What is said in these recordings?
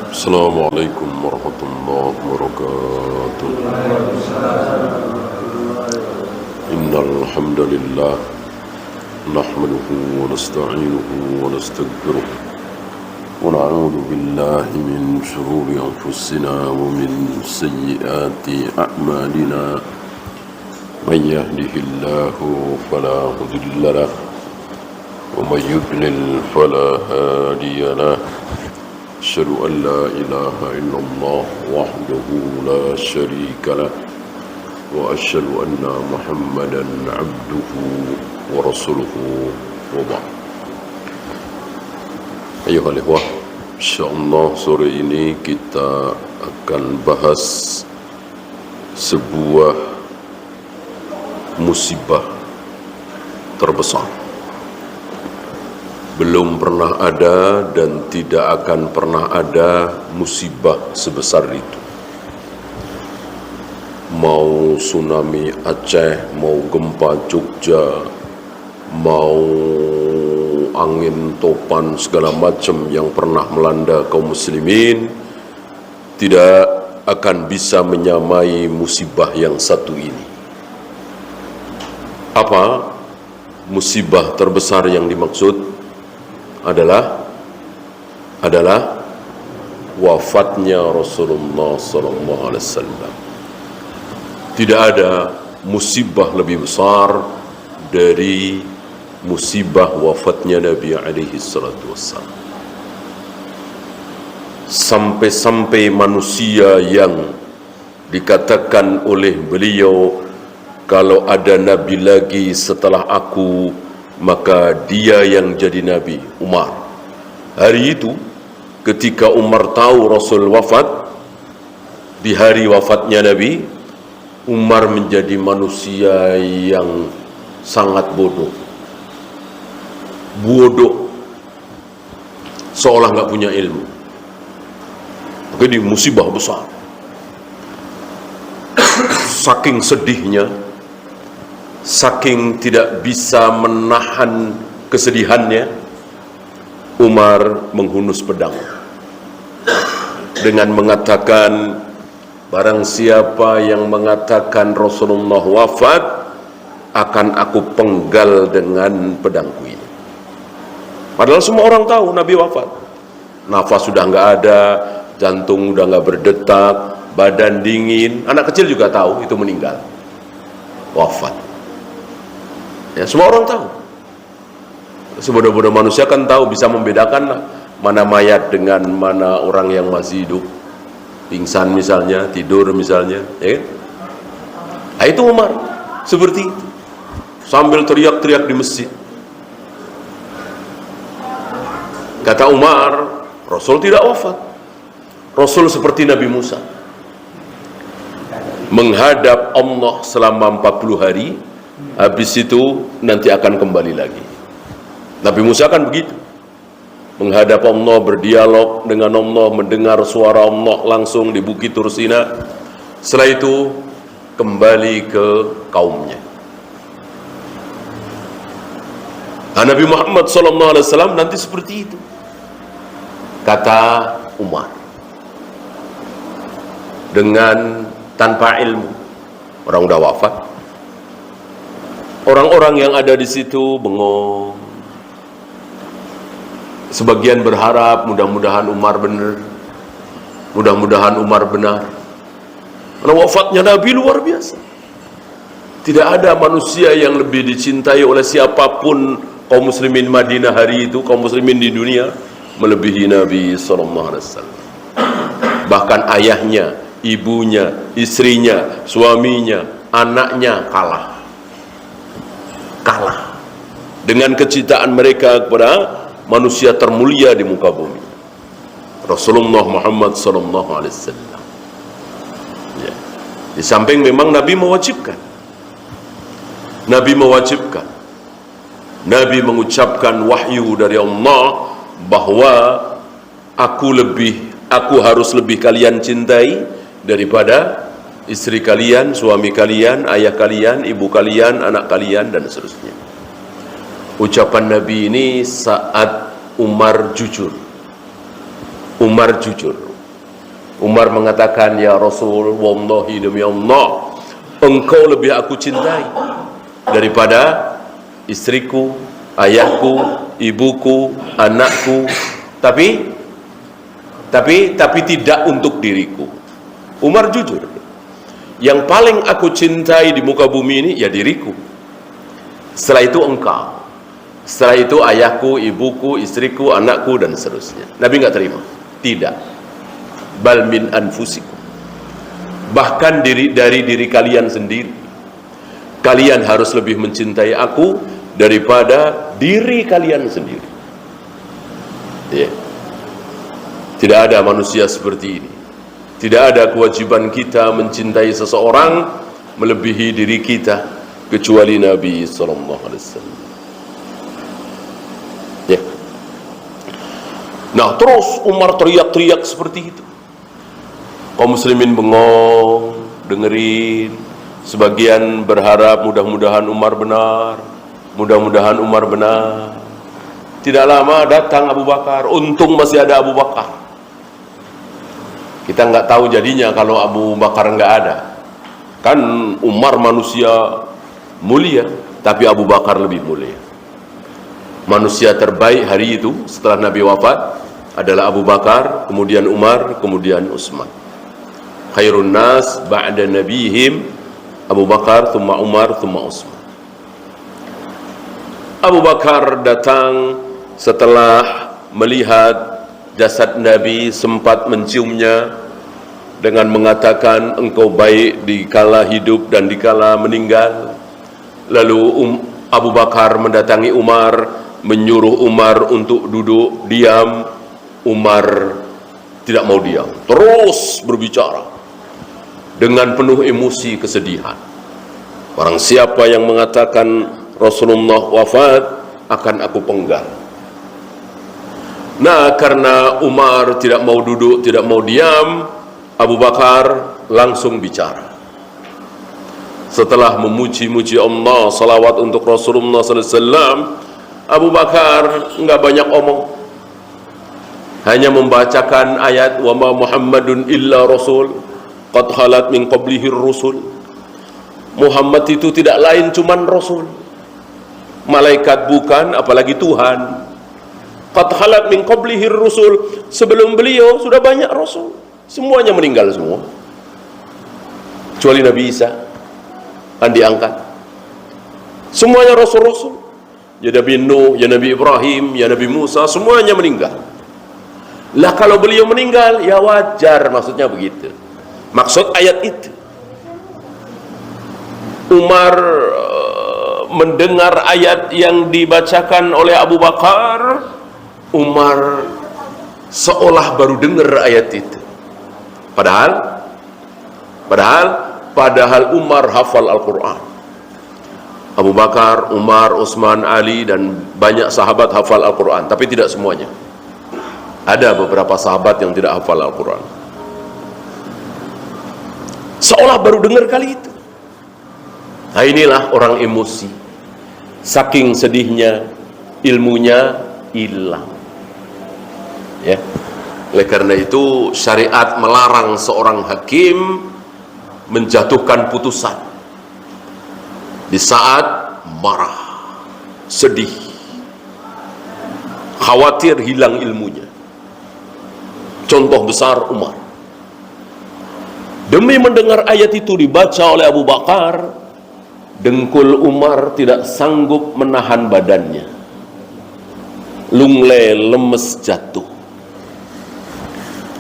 السلام عليكم ورحمة الله وبركاته. إن الحمد لله نحمده ونستعينه ونستغفره ونعوذ بالله من شرور أنفسنا ومن سيئات أعمالنا. من يهده الله فلا مضل له ومن يضلل فلا هادي له. أشهد أن لا إله إلا الله وحده لا شريك له وأشهد أن محمدا عبده ورسوله وبعد. Ayuhal ikhwah, insyaallah sore ini kita akan bahas sebuah musibah terbesar. Belum pernah ada dan tidak akan pernah ada musibah sebesar itu. Mau tsunami Aceh, mau gempa Jogja, mau angin topan segala macam yang pernah melanda kaum muslimin, tidak akan bisa menyamai musibah yang satu ini. Apa musibah terbesar yang dimaksud? adalah wafatnya Rasulullah sallallahu alaihi wasallam. Tidak ada musibah lebih besar dari musibah wafatnya Nabi alaihi salatu wassalam. Sampai-sampai manusia yang dikatakan oleh beliau, kalau ada nabi lagi setelah aku, maka dia yang jadi nabi, Umar. Hari itu ketika Umar tahu Rasul wafat, di hari wafatnya Nabi, Umar menjadi manusia yang sangat bodoh, seolah nggak punya ilmu. Jadi musibah besar. Saking sedihnya, saking tidak bisa menahan kesedihannya, Umar menghunus pedang dengan mengatakan, barang siapa yang mengatakan Rasulullah wafat, akan aku penggal dengan pedangku ini. Padahal semua orang tahu Nabi wafat. Nafas sudah nggak ada, jantung sudah nggak berdetak, badan dingin. Anak kecil juga tahu itu meninggal, wafat. Ya, semua orang tahu. Sebodoh-bodoh manusia kan tahu, bisa membedakan mana mayat dengan mana orang yang masih hidup. Pingsan misalnya, tidur misalnya, ya kan? Nah, itu Umar seperti itu, sambil teriak-teriak di masjid. Kata Umar, Rasul tidak wafat. Rasul seperti Nabi Musa, menghadap Allah selama 40 hari. Habis itu nanti akan kembali lagi. Nabi Musa kan begitu, menghadap Allah, berdialog dengan Allah, mendengar suara Allah langsung di Bukit Tursina. Setelah itu kembali ke kaumnya. Nah, Nabi Muhammad SAW nanti seperti itu, kata Umar, dengan tanpa ilmu. Orang udah wafat. Orang-orang yang ada di situ bengong. Sebagian berharap mudah-mudahan Umar benar, mudah-mudahan Umar benar. Karena wafatnya Nabi luar biasa. Tidak ada manusia yang lebih dicintai oleh siapapun kaum muslimin Madinah hari itu, kaum muslimin di dunia, melebihi Nabi SAW. Bahkan ayahnya, ibunya, istrinya, suaminya, anaknya kalah dengan kecintaan mereka kepada manusia termulia di muka bumi, Rasulullah Muhammad SAW. Ya. Di samping memang Nabi mewajibkan, Nabi mengucapkan wahyu dari Allah bahwa aku harus lebih kalian cintai daripada istri kalian, suami kalian, ayah kalian, ibu kalian, anak kalian, dan seterusnya. Ucapan Nabi ini saat Umar jujur. Umar mengatakan, ya Rasul, wallahi demi Allah, engkau lebih aku cintai daripada istriku, ayahku, ibuku, anakku, tapi tidak untuk diriku. Umar jujur, yang paling aku cintai di muka bumi ini ya diriku, setelah itu engkau, setelah itu ayahku, ibuku, istriku, anakku, dan seterusnya. Nabi nggak terima, tidak. Bal min anfusikum, bahkan dari diri kalian sendiri, kalian harus lebih mencintai aku daripada diri kalian sendiri. Ya. Tidak ada manusia seperti ini. Tidak ada kewajiban kita mencintai seseorang melebihi diri kita kecuali Nabi sallallahu alaihi wasallam. Ya. Nah, terus Umar teriak-teriak seperti itu. Kaum muslimin bengong, dengerin. Sebagian berharap mudah-mudahan Umar benar. Mudah-mudahan Umar benar. Tidak lama datang Abu Bakar. Untung masih ada Abu Bakar. Kita nggak tahu jadinya kalau Abu Bakar nggak ada. Kan Umar manusia mulia, tapi Abu Bakar lebih mulia. Manusia terbaik hari itu setelah Nabi wafat adalah Abu Bakar, kemudian Umar, kemudian Utsman. Khairun nas ba'da nabihim Abu Bakar, thumma Umar, thumma Utsman. Abu Bakar datang setelah melihat jasad Nabi, sempat menciumnya dengan mengatakan, engkau baik di kala hidup dan di kala meninggal. Lalu Abu Bakar mendatangi Umar, menyuruh Umar untuk duduk diam. Umar tidak mau diam, terus berbicara dengan penuh emosi kesedihan. Barang siapa yang mengatakan Rasulullah wafat, akan aku penggal. Nah, karena Umar tidak mau duduk, tidak mau diam, Abu Bakar langsung bicara. Setelah memuji-muji Allah, salawat untuk Rasulullah SAW, Abu Bakar enggak banyak omong, hanya membacakan ayat wa ma Muhammadun illa rasul qad khalat min qablihi rusul. Muhammad itu tidak lain cuman rasul, malaikat bukan, apalagi Tuhan. Qad khalat min qablihi rusul, sebelum beliau sudah banyak rasul, semuanya meninggal semua kecuali Nabi Isa yang diangkat. Semuanya rasul-rasul, ya Nabi Nuh, ya Nabi Ibrahim, ya Nabi Musa, semuanya meninggal. Lah kalau beliau meninggal, ya wajar, maksudnya begitu. Maksud ayat itu. Umar mendengar ayat yang dibacakan oleh Abu Bakar. Umar seolah baru dengar ayat itu. Padahal Umar hafal Al-Quran. Abu Bakar, Umar, Utsman, Ali, dan banyak sahabat hafal Al-Quran, tapi tidak semuanya. Ada beberapa sahabat yang tidak hafal Al-Quran. Seolah baru dengar kali itu. Nah, inilah orang emosi. Saking sedihnya, ilmunya hilang. Ya. Oleh karena itu, syariat melarang seorang hakim menjatuhkan putusan di saat marah, sedih, khawatir hilang ilmunya. Contoh besar Umar. Demi mendengar ayat itu dibaca oleh Abu Bakar, dengkul Umar tidak sanggup menahan badannya. Lunglai lemes jatuh.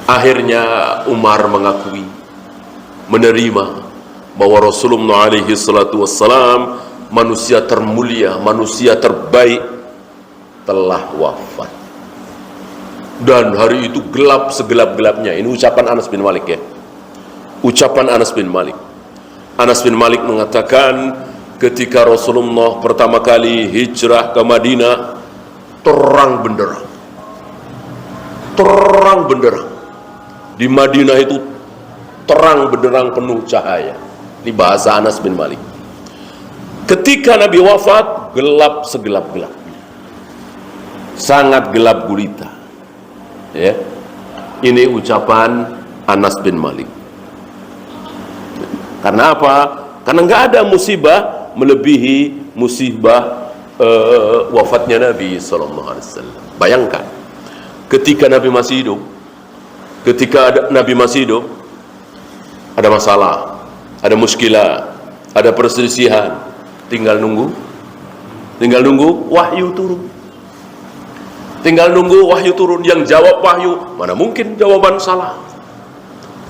Akhirnya Umar mengakui, menerima bahwa Rasulullah alaihi salatu wassalam, manusia termulia, manusia terbaik, telah wafat. Dan hari itu gelap segelap-gelapnya. Ini ucapan Anas bin Malik, ya. Ucapan Anas bin Malik. Anas bin Malik mengatakan, ketika Rasulullah pertama kali hijrah ke Madinah, terang benderang. Terang benderang. Di Madinah itu terang benderang, penuh cahaya. Ini bahasa Anas bin Malik. Ketika Nabi wafat, gelap segelap-gelapnya. Sangat gelap gulita. Ya. Ini ucapan Anas bin Malik. Karena apa? Karena nggak ada musibah melebihi musibah wafatnya Nabi SAW. Bayangkan, ketika Nabi masih hidup, ada masalah, ada muskilah, ada perselisihan, tinggal nunggu wahyu turun. Tinggal nunggu wahyu turun. Yang jawab wahyu, mana mungkin jawaban salah.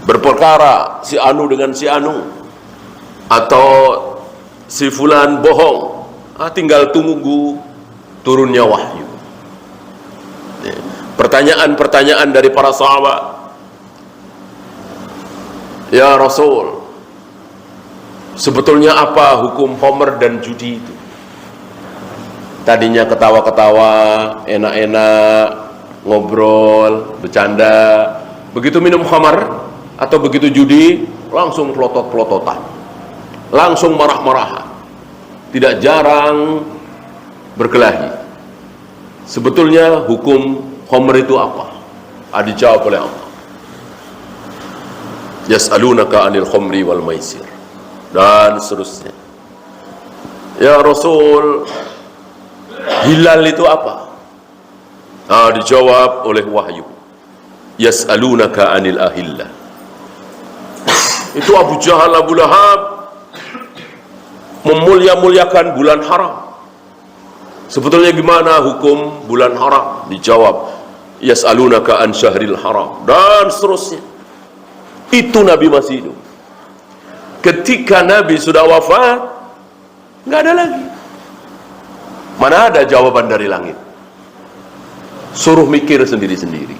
Berperkara si Anu dengan si Anu, atau si fulan bohong, tinggal tunggu turunnya wahyu. Pertanyaan-pertanyaan dari para sahabat, ya Rasul, sebetulnya apa hukum khamr dan judi itu? Tadinya ketawa-ketawa, enak-enak, ngobrol, bercanda. Begitu minum khamr atau begitu judi, langsung pelotot-pelototan, langsung marah-marahan. Tidak jarang berkelahi. Sebetulnya hukum khamr itu apa? Dijawab oleh Allah. Yas'alunaka 'anil khamri wal maisir, dan seterusnya. Ya Rasul, hilal itu apa? Dijawab oleh wahyu. Yas'alunaka 'anil ahillah. Itu Abu Jahal, Abu Lahab memulia-muliakan bulan haram. Sebetulnya gimana hukum bulan haram? Dijawab, yas'alunaka an syahril haram, dan seterusnya. Itu Nabi masih hidup. Ketika Nabi sudah wafat, nggak ada lagi. Mana ada jawaban dari langit? Suruh mikir sendiri-sendiri.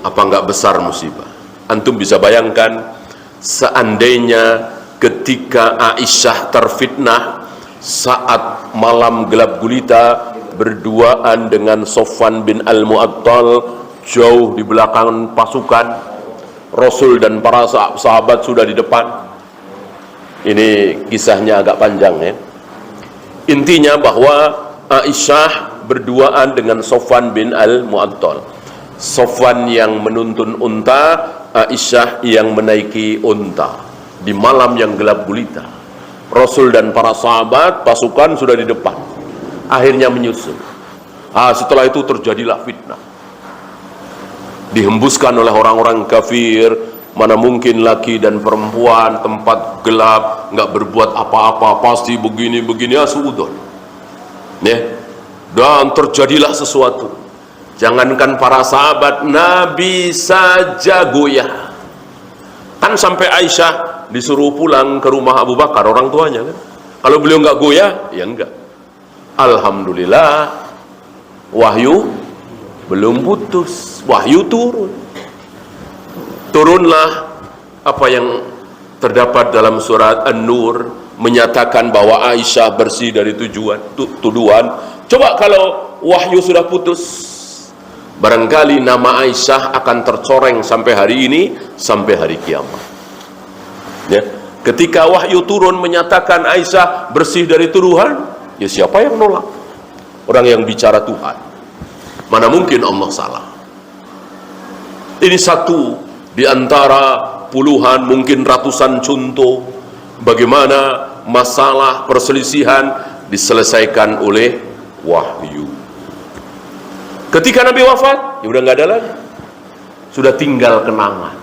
Apa nggak besar musibah? Antum bisa bayangkan, seandainya ketika Aisyah terfitnah saat malam gelap gulita berduaan dengan Sofwan bin Al-Mu'attal jauh di belakang pasukan, Rasul dan para sahabat sudah di depan. Ini kisahnya agak panjang ya. Intinya bahwa Aisyah berduaan dengan Sofwan bin Al-Mu'attal. Sofwan yang menuntun unta, Aisyah yang menaiki unta di malam yang gelap gulita. Rasul dan para sahabat, pasukan sudah di depan. Akhirnya menyusul. Setelah itu terjadilah fitnah. Dihembuskan oleh orang-orang kafir. Mana mungkin laki dan perempuan, tempat gelap, nggak berbuat apa-apa, pasti begini-begini, suudon. Dan terjadilah sesuatu. Jangankan para sahabat, Nabi saja goyah. Kan sampai Aisyah disuruh pulang ke rumah Abu Bakar, orang tuanya kan. Kalau beliau nggak goyah, ya enggak. Alhamdulillah, wahyu belum putus, wahyu turun. Turunlah apa yang terdapat dalam surat An-Nur, menyatakan bahwa Aisyah bersih dari tuduhan. Coba kalau wahyu sudah putus, barangkali nama Aisyah akan tercoreng sampai hari ini, sampai hari kiamat. Ya, ketika wahyu turun menyatakan Aisyah bersih dari tuduhan, ya siapa yang nolak? Orang yang bicara Tuhan. Mana mungkin Allah salah? Ini satu di antara puluhan, mungkin ratusan contoh bagaimana masalah perselisihan diselesaikan oleh wahyu. Ketika Nabi wafat, ya udah nggak ada lagi. Sudah tinggal kenangan.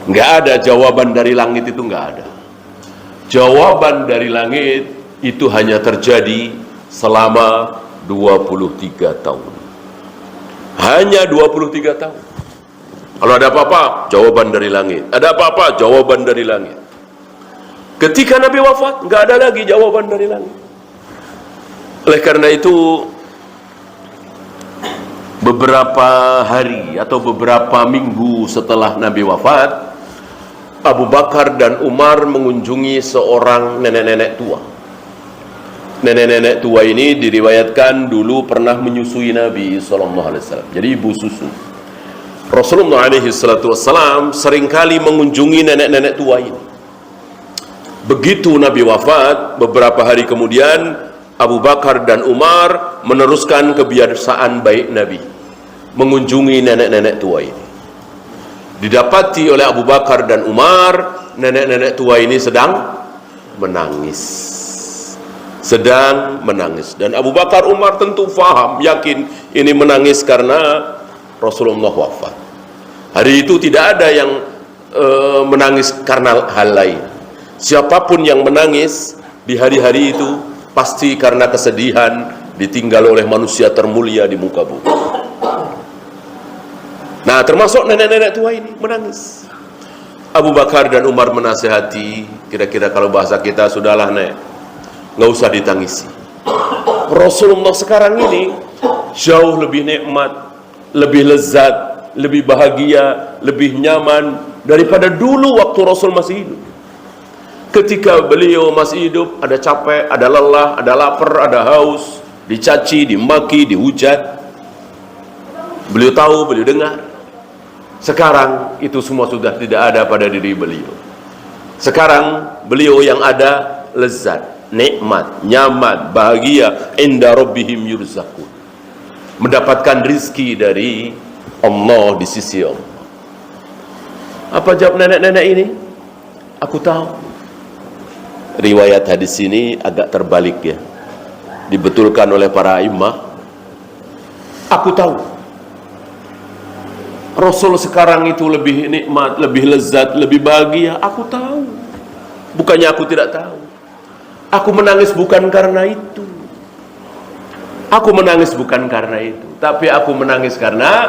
Nggak ada jawaban dari langit, itu nggak ada. Jawaban dari langit itu hanya terjadi selama 23 tahun. Hanya 23 tahun. Kalau ada apa-apa, jawaban dari langit. Ada apa-apa, jawaban dari langit. Ketika Nabi wafat, nggak ada lagi jawaban dari langit. Oleh karena itu, beberapa hari atau beberapa minggu setelah Nabi wafat, Abu Bakar dan Umar mengunjungi seorang nenek-nenek tua. Nenek-nenek tua ini diriwayatkan dulu pernah menyusui Nabi SAW. Jadi ibu susu. Rasulullah SAW seringkali mengunjungi nenek-nenek tua ini. Begitu Nabi wafat, beberapa hari kemudian Abu Bakar dan Umar meneruskan kebiasaan baik Nabi. mengunjungi nenek-nenek tua ini. Didapati oleh Abu Bakar dan Umar, nenek-nenek tua ini sedang menangis. Dan Abu Bakar, Umar tentu faham, yakin ini menangis karena Rasulullah wafat. Hari itu tidak ada yang menangis karena hal lain. Siapapun yang menangis di hari-hari itu pasti karena kesedihan ditinggal oleh manusia termulia di muka bumi. Nah, termasuk nenek-nenek tua ini menangis. Abu Bakar dan Umar menasihati, kira-kira kalau bahasa kita, sudahlah nek, nggak usah ditangisi. Rasulullah sekarang ini jauh lebih nikmat, lebih lezat, lebih bahagia, lebih nyaman daripada dulu waktu Rasul masih hidup. Ketika beliau masih hidup, ada capek, ada lelah, ada lapar, ada haus, dicaci, dimaki, dihujat. Beliau tahu, beliau dengar. Sekarang itu semua sudah tidak ada pada diri beliau. Sekarang beliau yang ada lezat, nikmat, nyaman, bahagia, inda rabbihim yurzaqun, mendapatkan rizki dari Allah di sisi Allah. Apa jawab nenek-nenek ini? Aku tahu. Riwayat hadis ini agak terbalik ya, dibetulkan oleh para imam. Aku tahu Rasul sekarang itu lebih nikmat, lebih lezat, lebih bahagia. Aku tahu. Bukannya aku tidak tahu. Aku menangis bukan karena itu. Aku menangis bukan karena itu, tapi aku menangis karena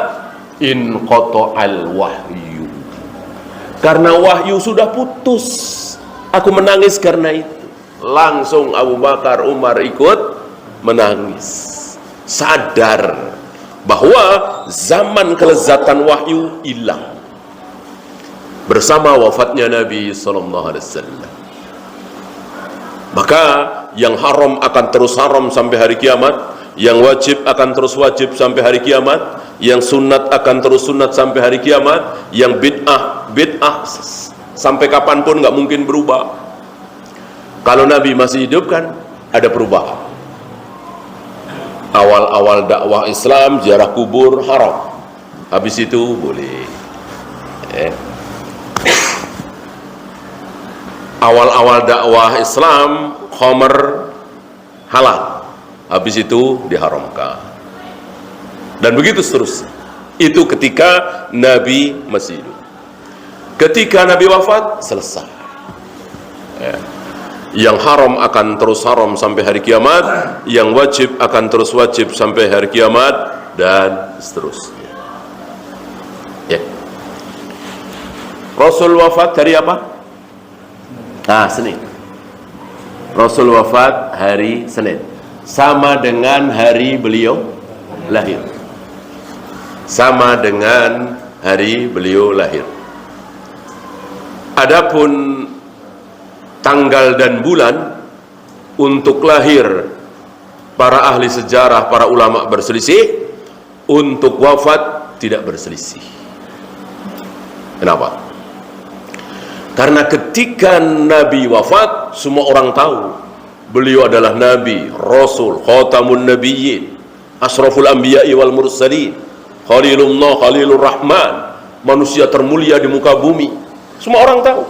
inqata'al wahyu. Karena wahyu sudah putus. Aku menangis karena itu. Langsung Abu Bakar, Umar ikut menangis. Sadar bahwa zaman kelezatan wahyu hilang bersama wafatnya Nabi sallallahu alaihi wasallam. Maka yang haram akan terus haram sampai hari kiamat, yang wajib akan terus wajib sampai hari kiamat, yang sunat akan terus sunat sampai hari kiamat, yang bid'ah sampai kapanpun nggak mungkin berubah. Kalau Nabi masih hidup kan ada perubahan. Awal-awal dakwah Islam ziarah kubur haram, habis itu boleh. Awal-awal dakwah Islam khamr halal, habis itu diharamkan, dan begitu seterusnya. Itu ketika Nabi masih hidup. Ketika Nabi wafat, selesai. Yang haram akan terus haram sampai hari kiamat, yang wajib akan terus wajib sampai hari kiamat, dan seterusnya. Ya. Rasul wafat hari apa? Senin. Rasul wafat hari Senin, sama dengan hari beliau lahir. Sama dengan hari beliau lahir. Adapun tanggal dan bulan untuk lahir, para ahli sejarah, para ulama berselisih. Untuk wafat tidak berselisih. Kenapa? Karena ketika Nabi wafat, semua orang tahu beliau adalah Nabi, Rasul, Khatamun Nabiyyin, Ashraful Anbiya'i wal Mursalin, Khalilullah, Khalilur Rahman, manusia termulia di muka bumi. Semua orang tahu.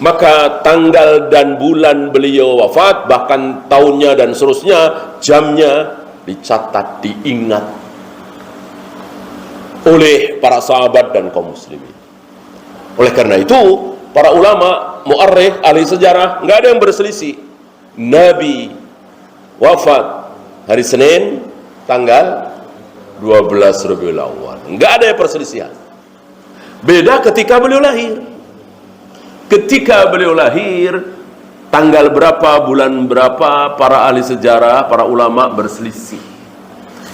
Maka tanggal dan bulan beliau wafat, bahkan tahunnya dan seterusnya, jamnya dicatat, diingat oleh para sahabat dan kaum muslimin. Oleh karena itu, para ulama, mu'arrikh, ahli sejarah, nggak ada yang berselisih. Nabi wafat hari Senin, tanggal 12 Rabiul Awal. Nggak ada yang perselisihan. Beda ketika beliau lahir. Ketika beliau lahir, tanggal berapa, bulan berapa, para ahli sejarah, para ulama berselisih.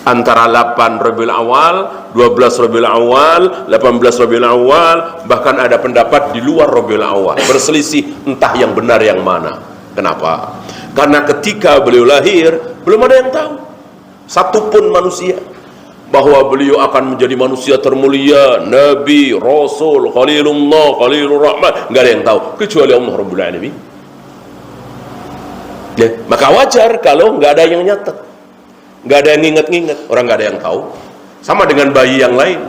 Antara 8 Rabiul Awal, 12 Rabiul Awal, 18 Rabiul Awal, bahkan ada pendapat di luar Rabiul Awal. Berselisih entah yang benar yang mana. Kenapa? Karena ketika beliau lahir, belum ada yang tahu. Satupun manusia bahwa beliau akan menjadi manusia termulia, Nabi, Rasul, Khalilullah, Khalilur Rahman. Nggak ada yang tahu kecuali Allah Rabbul Alamin. Ya, maka wajar kalau nggak ada yang nyatet, nggak ada yang nginget-nginget. Orang nggak ada yang tahu. Sama dengan bayi yang lain.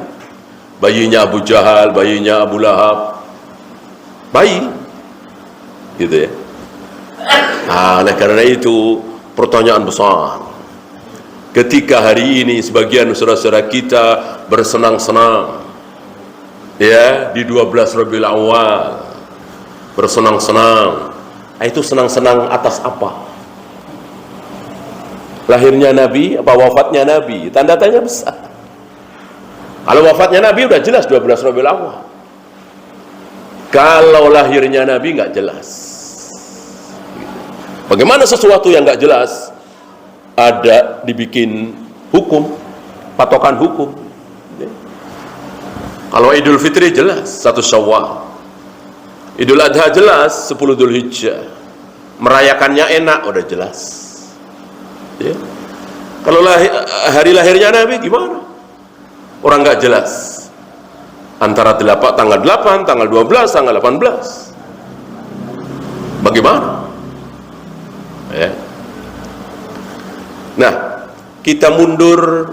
Bayinya Abu Jahal, bayinya Abu Lahab. Bayi. Gitu ya. Nah, oleh karena itu, pertanyaan besar. Ketika hari ini sebagian saudara-saudara kita bersenang-senang, ya, di 12 Rabiul Awal, bersenang-senang. Itu senang-senang atas apa? Lahirnya Nabi, apa wafatnya Nabi? Tanda tanya besar. Kalau wafatnya Nabi udah jelas 12 Rabiul Awal. Kalau lahirnya Nabi nggak jelas. Bagaimana sesuatu yang nggak jelas ada dibikin hukum, patokan hukum. Kalau Idul Fitri jelas 1 Syawal, Idul Adha jelas 10 Dzulhijjah, merayakannya enak udah jelas. Ya. Kalau hari lahirnya Nabi gimana? Orang nggak jelas. Antara tanggal 8, tanggal 12, tanggal 18. Bagaimana? Ya. Nah, kita mundur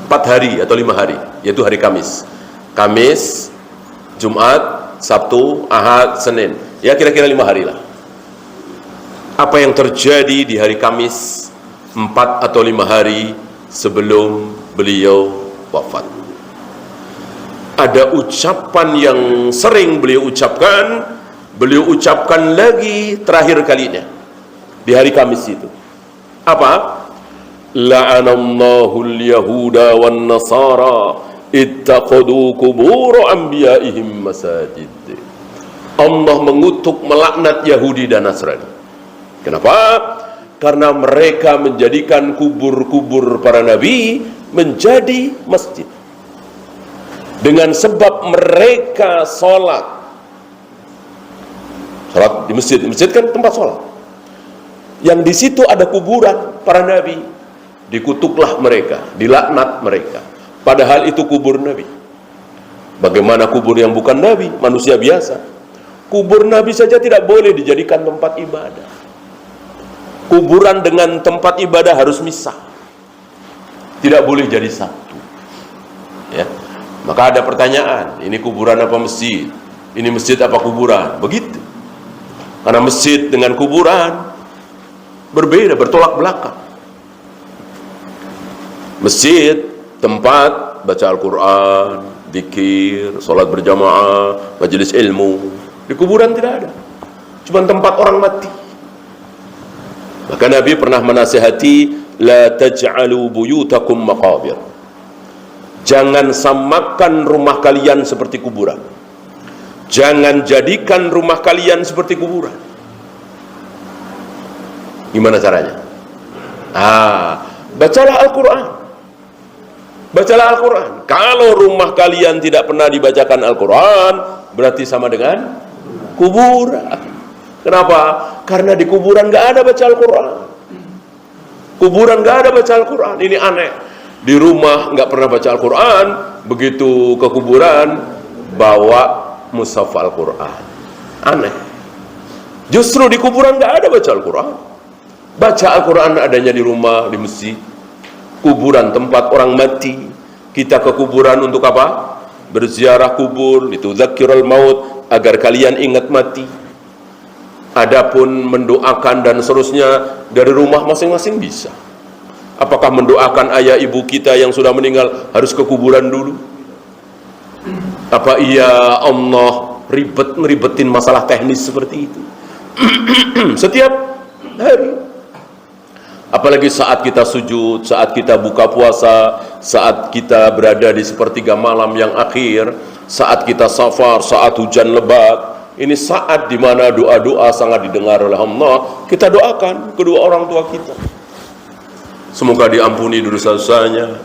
4 hari atau 5 hari, yaitu hari Kamis. Kamis, Jumat, Sabtu, Ahad, Senin. Ya kira-kira 5 hari lah. Apa yang terjadi di hari Kamis 4 atau 5 hari sebelum beliau wafat? Ada ucapan yang sering beliau ucapkan lagi terakhir kalinya di hari Kamis itu. Apa? La'anallahu al-yahuda wan nasara ittaqadu qubur anbiya'ihim masajid. Allah mengutuk, melaknat Yahudi dan Nasrani. Kenapa? Karena mereka menjadikan kubur-kubur para nabi menjadi masjid. Dengan sebab mereka sholat di masjid. Masjid kan tempat sholat. Yang di situ ada kuburan para nabi, dikutuklah mereka, dilaknat mereka. Padahal itu kubur nabi. Bagaimana kubur yang bukan nabi, manusia biasa? Kubur nabi saja tidak boleh dijadikan tempat ibadah. Kuburan dengan tempat ibadah harus misah, tidak boleh jadi satu. Ya. Maka ada pertanyaan, ini kuburan apa masjid? Ini masjid apa kuburan? Begitu. Karena masjid dengan kuburan berbeda, bertolak belakang. Masjid tempat baca Al-Quran, zikir, sholat berjamaah, majelis ilmu. Di kuburan tidak ada, cuma tempat orang mati. Maka Nabi pernah menasihati, la taj'alu buyutakum maqabir. Jangan samakan rumah kalian seperti kuburan. Jangan jadikan rumah kalian seperti kuburan. Gimana caranya? Bacalah Al-Quran. Bacalah Al-Quran. Kalau rumah kalian tidak pernah dibacakan Al-Quran, berarti sama dengan kuburan. Kenapa? Karena di kuburan gak ada baca Al-Quran. Kuburan gak ada baca Al-Quran. Ini aneh. Di rumah gak pernah baca Al-Quran, begitu ke kuburan bawa mushaf Al-Quran. Aneh. Justru di kuburan gak ada baca Al-Quran. Baca Al-Quran adanya di rumah, di masjid. Kuburan tempat orang mati. Kita ke kuburan untuk apa? Berziarah kubur, itu dzakirul maut, agar kalian ingat mati. Adapun mendoakan dan seterusnya dari rumah masing-masing bisa. Apakah mendoakan ayah ibu kita yang sudah meninggal harus ke kuburan dulu? Apa iya Allah ngeribetin masalah teknis seperti itu? Setiap hari. Apalagi saat kita sujud, saat kita buka puasa, saat kita berada di sepertiga malam yang akhir, saat kita safar, saat hujan lebat. Ini saat dimana doa-doa sangat didengar oleh Allah. Kita doakan kedua orang tua kita. Semoga diampuni dosa-dosanya,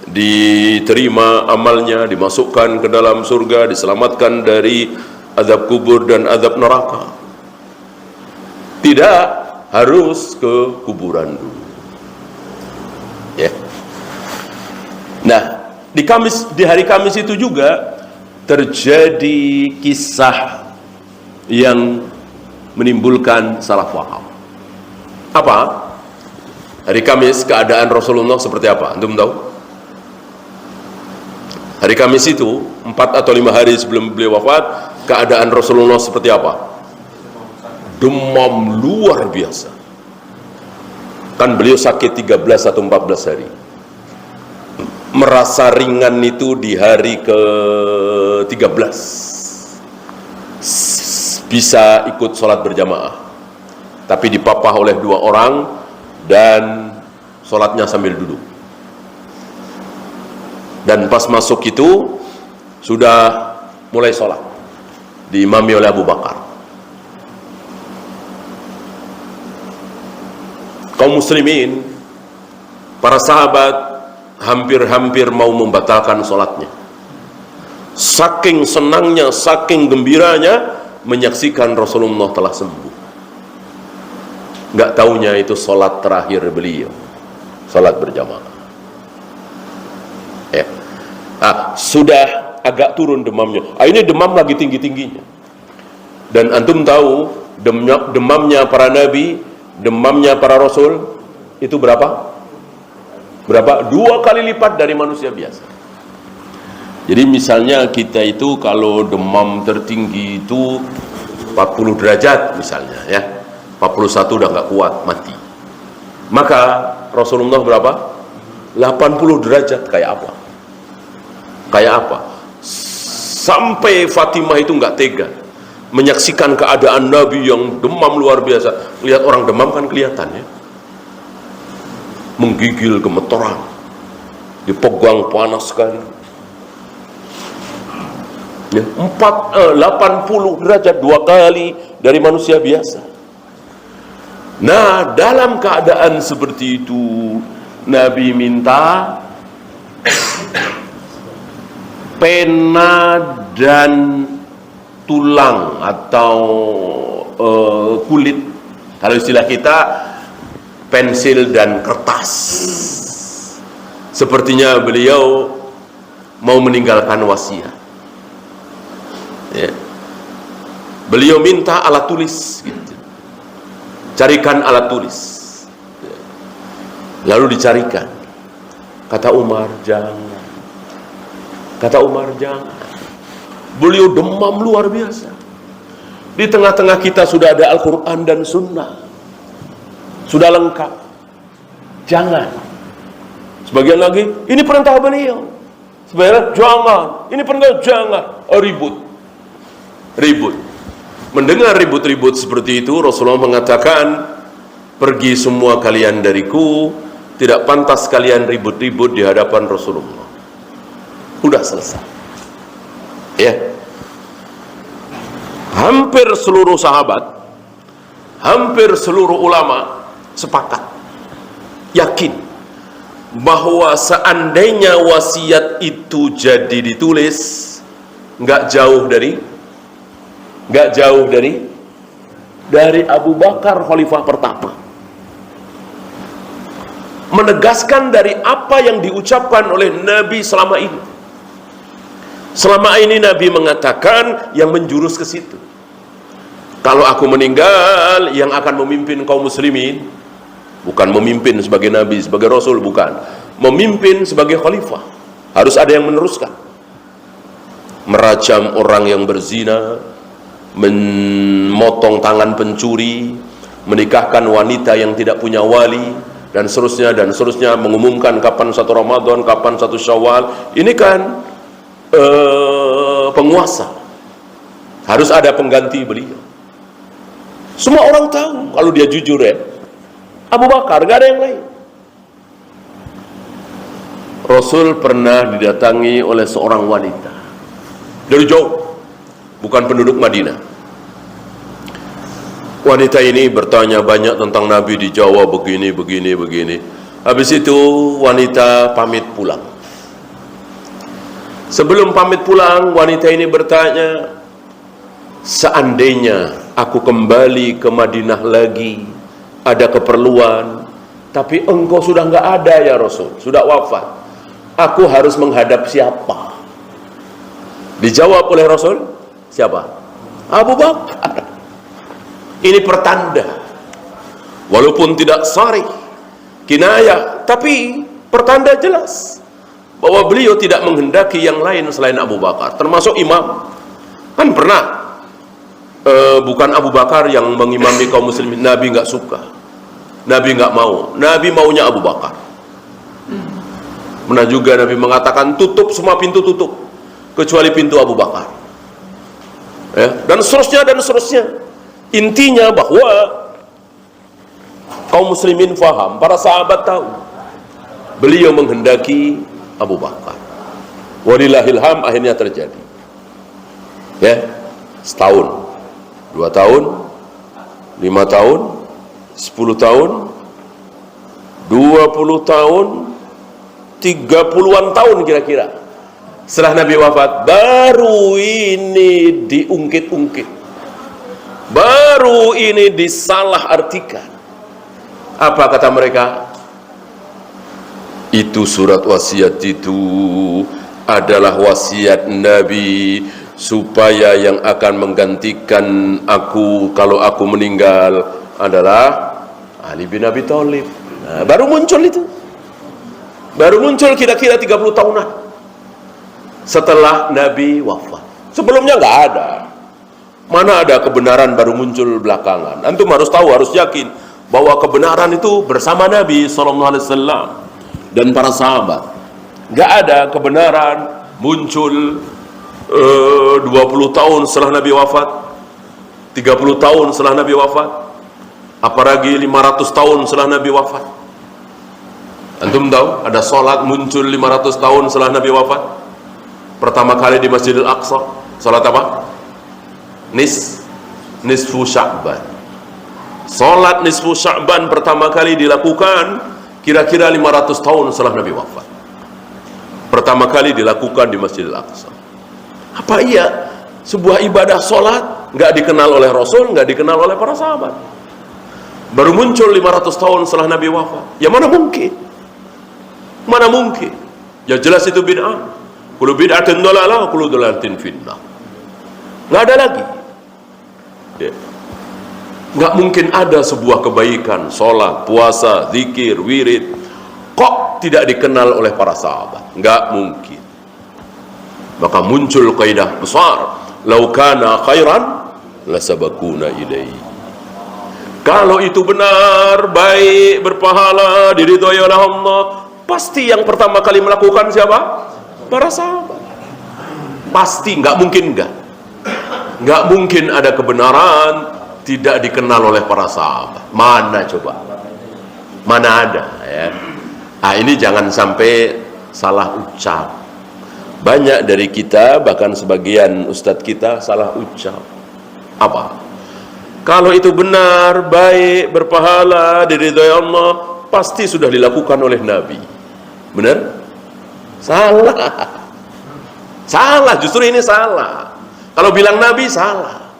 diterima amalnya, dimasukkan ke dalam surga, diselamatkan dari azab kubur dan azab neraka. Tidak harus ke kuburan dulu. Ya. Nah, di hari Kamis itu juga terjadi kisah yang menimbulkan salah paham. Apa? Hari Kamis keadaan Rasulullah seperti apa? Antum tahu? Hari Kamis itu 4 atau 5 hari sebelum beliau wafat, keadaan Rasulullah seperti apa? Demam luar biasa. Kan beliau sakit 13 atau 14 hari. Merasa ringan itu di hari ke-13. Bisa ikut sholat berjamaah, tapi dipapah oleh 2 orang dan sholatnya sambil duduk. Dan pas masuk itu sudah mulai sholat, diimami oleh Abu Bakar. Kaum muslimin, para sahabat hampir-hampir mau membatalkan sholatnya. Saking senangnya, saking gembiranya menyaksikan Rasulullah telah sembuh. Nggak taunya itu sholat terakhir beliau, sholat berjamaah. Ya. Sudah agak turun demamnya. Ini demam lagi tinggi-tingginya. Dan antum tahu demamnya para nabi, demamnya para rasul itu berapa? 2 kali lipat dari manusia biasa. Jadi misalnya kita itu kalau demam tertinggi itu 40 derajat misalnya ya, 41 udah nggak kuat, mati. Maka Rasulullah berapa? 80 derajat. Kayak apa? Sampai Fatimah itu nggak tega menyaksikan keadaan Nabi yang demam luar biasa. Lihat orang demam kan kelihatan ya, menggigil, gemetaran, dipegang panas sekali ya. 80 derajat, 2 kali dari manusia biasa. Nah, dalam keadaan seperti itu Nabi minta pena dan tulang atau kulit, kalau istilah kita pensil dan kertas. Sepertinya beliau mau meninggalkan wasiat ya. Beliau minta alat tulis gitu. Carikan alat tulis ya. Lalu dicarikan. Kata Umar jangan. Beliau demam luar biasa. Di tengah-tengah kita sudah ada Al-Quran dan Sunnah, sudah lengkap. Jangan. Sebagian lagi, ini perintah beliau. Sebenarnya jangan. Ini perintah jangan. Ribut. Mendengar ribut-ribut seperti itu, Rasulullah mengatakan, pergi semua kalian dariku. Tidak pantas kalian ribut-ribut di hadapan Rasulullah. Udah selesai ya. Hampir seluruh sahabat, hampir seluruh ulama sepakat, yakin bahwa seandainya wasiat itu jadi ditulis, nggak jauh dari Abu Bakar khalifah pertama, menegaskan dari apa yang diucapkan oleh Nabi selama ini. Selama ini Nabi mengatakan yang menjurus ke situ. Kalau aku meninggal, yang akan memimpin kaum muslimin, bukan memimpin sebagai Nabi, sebagai Rasul, bukan. Memimpin sebagai khalifah. Harus ada yang meneruskan. Merajam orang yang berzina, memotong tangan pencuri, menikahkan wanita yang tidak punya wali, dan seterusnya, mengumumkan kapan 1 Ramadan, kapan 1 Syawal. Ini kan penguasa, harus ada pengganti beliau. Semua orang tahu kalau dia jujur ya, Abu Bakar, gak ada yang lain. Rasul pernah didatangi oleh seorang wanita dari jauh, bukan penduduk Madinah. Wanita ini bertanya banyak tentang Nabi di Jawa, begini. Habis itu wanita pamit pulang. Sebelum pamit pulang, wanita ini bertanya, seandainya aku kembali ke Madinah lagi, ada keperluan, tapi engkau sudah nggak ada ya Rasul, sudah wafat, aku harus menghadap siapa? Dijawab oleh Rasul, siapa? Abu Bakar. Ini pertanda, walaupun tidak sharih, kinayah, tapi pertanda jelas bahwa beliau tidak menghendaki yang lain selain Abu Bakar, termasuk imam. Kan pernah bukan Abu Bakar yang mengimami kaum muslimin, Nabi nggak suka, Nabi nggak mau, Nabi maunya Abu Bakar. Pernah juga Nabi mengatakan tutup semua pintu, tutup kecuali pintu Abu Bakar, ya, dan seterusnya dan seterusnya. Intinya bahwa kaum muslimin faham, para sahabat tahu beliau menghendaki Abu Bakar. Walillahilham, akhirnya terjadi. Ya, setahun, 2 tahun, 5 tahun, 10 tahun, 20 tahun, 30-an tahun kira-kira. Setelah Nabi wafat, baru ini diungkit-ungkit, baru ini disalah artikan. Apa kata mereka? Itu surat wasiat itu adalah wasiat Nabi supaya yang akan menggantikan aku kalau aku meninggal adalah Ali bin Abi Thalib. Nah, baru muncul itu. Baru muncul kira-kira 30 tahunan setelah Nabi wafat. Sebelumnya nggak ada. Mana ada kebenaran baru muncul belakangan. Antum harus tahu, harus yakin bahwa kebenaran itu bersama Nabi SAW dan para sahabat. Nggak ada kebenaran muncul 20 tahun setelah Nabi wafat, 30 tahun setelah Nabi wafat, apalagi 500 tahun setelah Nabi wafat. Antum tahu ada sholat muncul 500 tahun setelah Nabi wafat. Pertama kali di Masjidil Aqsa, sholat apa? Nisfu Sya'ban. Sholat nisfu Sya'ban pertama kali dilakukan kira-kira 500 tahun setelah Nabi wafat. Pertama kali dilakukan di Masjidil Aqsa. Apa iya sebuah ibadah sholat nggak dikenal oleh Rasul, nggak dikenal oleh para sahabat? Baru muncul 500 tahun setelah Nabi wafat. Ya mana mungkin? Mana mungkin? Ya jelas itu bid'ah. Kullu bid'atin dhalalah, kullu dhalalatin finnah. Nggak ada lagi. Ya. Nggak mungkin ada sebuah kebaikan, sholat, puasa, zikir, wirid, kok tidak dikenal oleh para sahabat? Nggak mungkin. Maka muncul kaidah besar, lau kana khairan lasabakuna ilaihi. Kalau itu benar, baik, berpahala, diridhoi oleh Allah, pasti yang pertama kali melakukan siapa? Para sahabat. Pasti, nggak mungkin enggak. Nggak mungkin ada kebenaran tidak dikenal oleh para sahabat. Mana coba? Mana ada, ya? Nah, ini jangan sampai salah ucap. Banyak dari kita, bahkan sebagian ustadz kita salah ucap. Apa? Kalau itu benar, baik, berpahala, diridhoi Allah, pasti sudah dilakukan oleh Nabi. Benar? Salah. Salah, justru ini salah. Kalau bilang Nabi, salah.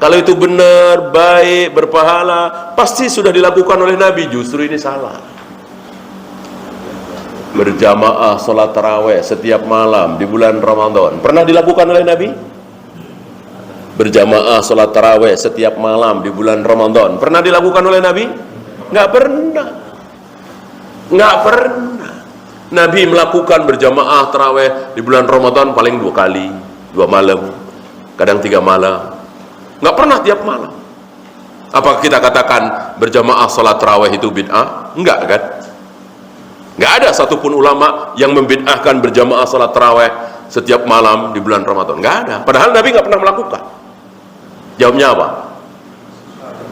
Kalau itu benar, baik, berpahala, pasti sudah dilakukan oleh Nabi, justru ini salah. Berjamaah sholat taraweh setiap malam di bulan Ramadan pernah dilakukan oleh Nabi? Berjamaah sholat taraweh setiap malam di bulan Ramadan pernah dilakukan oleh Nabi? Nggak pernah. Nggak pernah. Nabi melakukan berjamaah taraweh di bulan Ramadan paling 2 kali, 2 malam, kadang 3 malam. Nggak pernah tiap malam. Apakah kita katakan berjamaah sholat taraweh itu bid'ah? Enggak kan? Nggak ada satupun ulama yang membid'ahkan berjamaah salat taraweh setiap malam di bulan Ramadan. Nggak ada. Padahal Nabi nggak pernah melakukan. Jawabnya apa?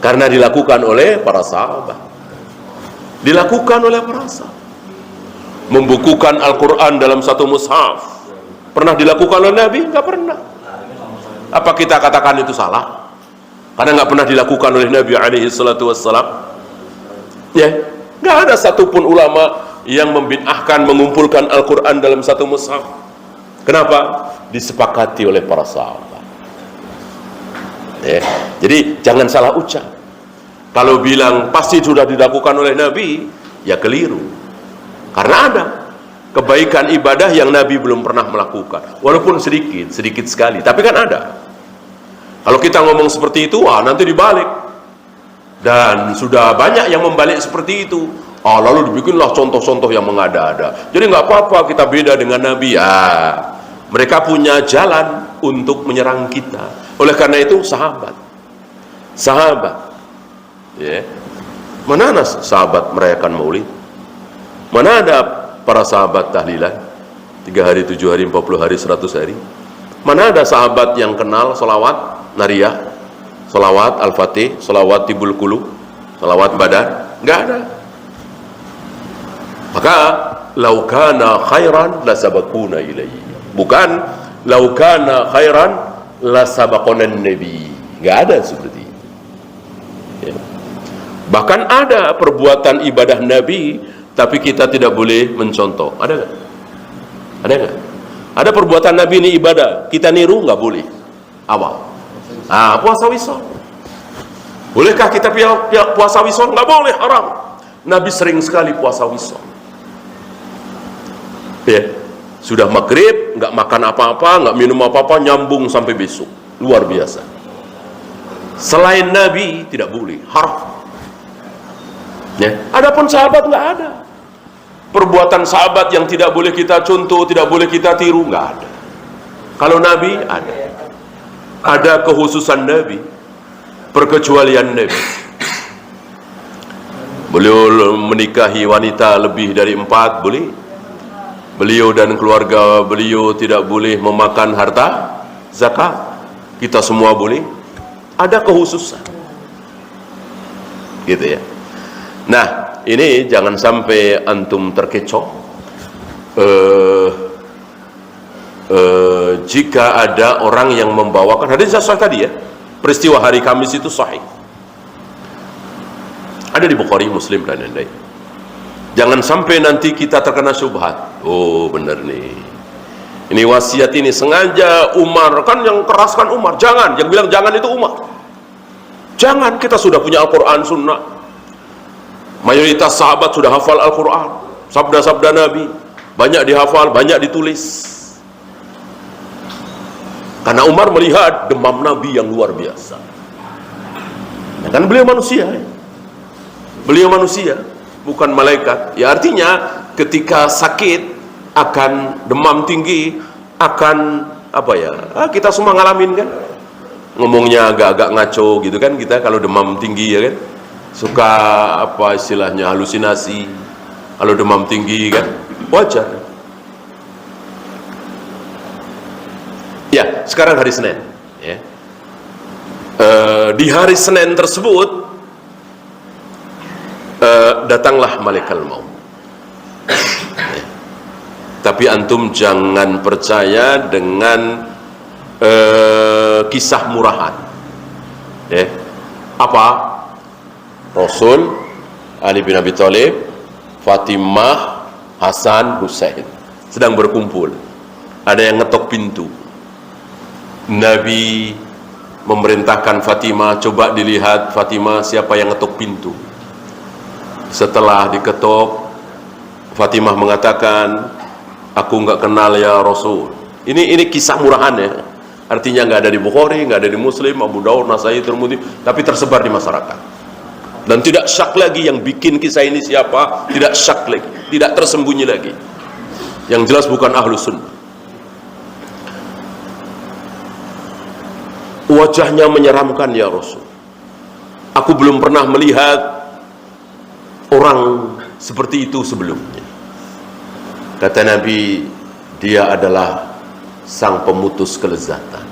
Karena dilakukan oleh para sahabat. Dilakukan oleh para sahabat. Membukukan Al-Quran dalam satu mushaf pernah dilakukan oleh Nabi? Nggak pernah. Apa kita katakan itu salah? Karena nggak pernah dilakukan oleh Nabi alaihi salatu wassalam? Ya, nggak ada satupun ulama yang membid'ahkan mengumpulkan Al-Quran dalam satu mushaf. Kenapa? Disepakati oleh para sahabat. Ya. Jadi jangan salah ucap. Kalau bilang pasti sudah dilakukan oleh Nabi, ya keliru. Karena ada kebaikan ibadah yang Nabi belum pernah melakukan, walaupun sedikit, sedikit sekali, tapi kan ada. Kalau kita ngomong seperti itu, wah nanti dibalik. Dan sudah banyak yang membalik seperti itu. Lalu dibikinlah contoh-contoh yang mengada-ada. Jadi nggak apa-apa kita beda dengan Nabi. Mereka punya jalan untuk menyerang kita. Oleh karena itu sahabat, ya. Mana ada sahabat merayakan Maulid? Mana ada para sahabat tahlilan 3 hari, 7 hari, 40 hari, 100 hari? Mana ada sahabat yang kenal salawat nariyah, salawat al-fatih, salawat tibul qulub, salawat badan? Nggak ada. Maka laukana khairan la sabaquna ilaihi. Bukan laukana khairan la sabaqona nabi. Enggak ada seperti itu. Ya. Bahkan ada perbuatan ibadah Nabi tapi kita tidak boleh mencontoh. Ada enggak? Ada enggak? Ada perbuatan Nabi ini ibadah, kita niru enggak boleh. Awal. Puasa wisol. Bolehkah kita puasa wisol? Enggak boleh, haram. Nabi sering sekali puasa wisol. Ya, sudah maghrib, nggak makan apa-apa, nggak minum apa-apa, nyambung sampai besok, luar biasa. Selain Nabi tidak boleh, haram. Ya, adapun sahabat nggak ada. Perbuatan sahabat yang tidak boleh kita contoh, tidak boleh kita tiru, nggak ada. Kalau Nabi ada. Ada kekhususan Nabi, perkecualian Nabi. Beliau menikahi wanita lebih dari 4, boleh. Beliau dan keluarga beliau tidak boleh memakan harta zakat. Kita semua boleh. Ada kekhususan, gitu ya. Nah, ini jangan sampai antum terkecoh. Jika ada orang yang membawakan hadis sahih tadi ya, peristiwa hari Kamis itu sahih, ada di Bukhari, Muslim dan lain-lain. Jangan sampai nanti kita terkena syubhat. Oh benar nih, ini wasiat ini sengaja Umar, kan yang keraskan Umar. Jangan, yang bilang jangan itu Umar. Jangan, kita sudah punya Al-Quran Sunnah. Mayoritas sahabat sudah hafal Al-Quran, sabda-sabda Nabi banyak dihafal, banyak ditulis. Karena Umar melihat demam Nabi yang luar biasa. Ya, kan beliau manusia ya? Beliau manusia, bukan malaikat. Ya artinya ketika sakit akan demam tinggi, akan apa ya? Kita semua ngalamin kan? Ngomongnya agak-agak ngaco gitu kan kita kalau demam tinggi ya kan? Suka apa istilahnya halusinasi. Kalau demam tinggi kan wajar. Ya, sekarang hari Senin ya. Di hari Senin tersebut datanglah malaikat maut. Tapi antum jangan percaya dengan kisah murahan. Apa? Rasul, Ali bin Abi Thalib, Fatimah, Hasan, Husain sedang berkumpul. Ada yang ngetok pintu. Nabi memerintahkan Fatimah, coba dilihat Fatimah siapa yang ngetok pintu. Setelah diketok, Fatimah mengatakan, aku nggak kenal ya Rasul. Ini kisah murahan ya. Artinya nggak ada di Bukhari, nggak ada di Muslim, Abu Daud, Nasai, Tirmidzi, tapi tersebar di masyarakat. Dan tidak syak lagi yang bikin kisah ini siapa, tidak syak lagi, tidak tersembunyi lagi. Yang jelas bukan Ahlus Sunnah. Wajahnya menyeramkan ya Rasul. Aku belum pernah melihat orang seperti itu sebelumnya. Kata Nabi, dia adalah sang pemutus kelezatan.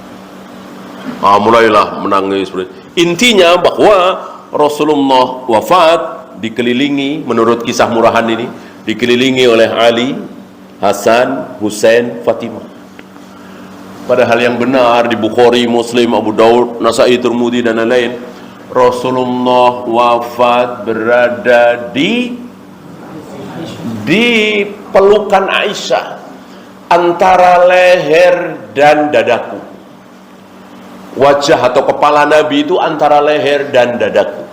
Mulailah menangis. Intinya bahwa Rasulullah wafat dikelilingi, menurut kisah murahan ini, dikelilingi oleh Ali, Hasan, Husain, Fatimah. Padahal yang benar di Bukhari, Muslim, Abu Daud, Nasai, Tirmidzi dan lain-lain, Rasulullah wafat berada di pelukan Aisyah, antara leher dan dadaku. Wajah atau kepala Nabi itu antara leher dan dadaku.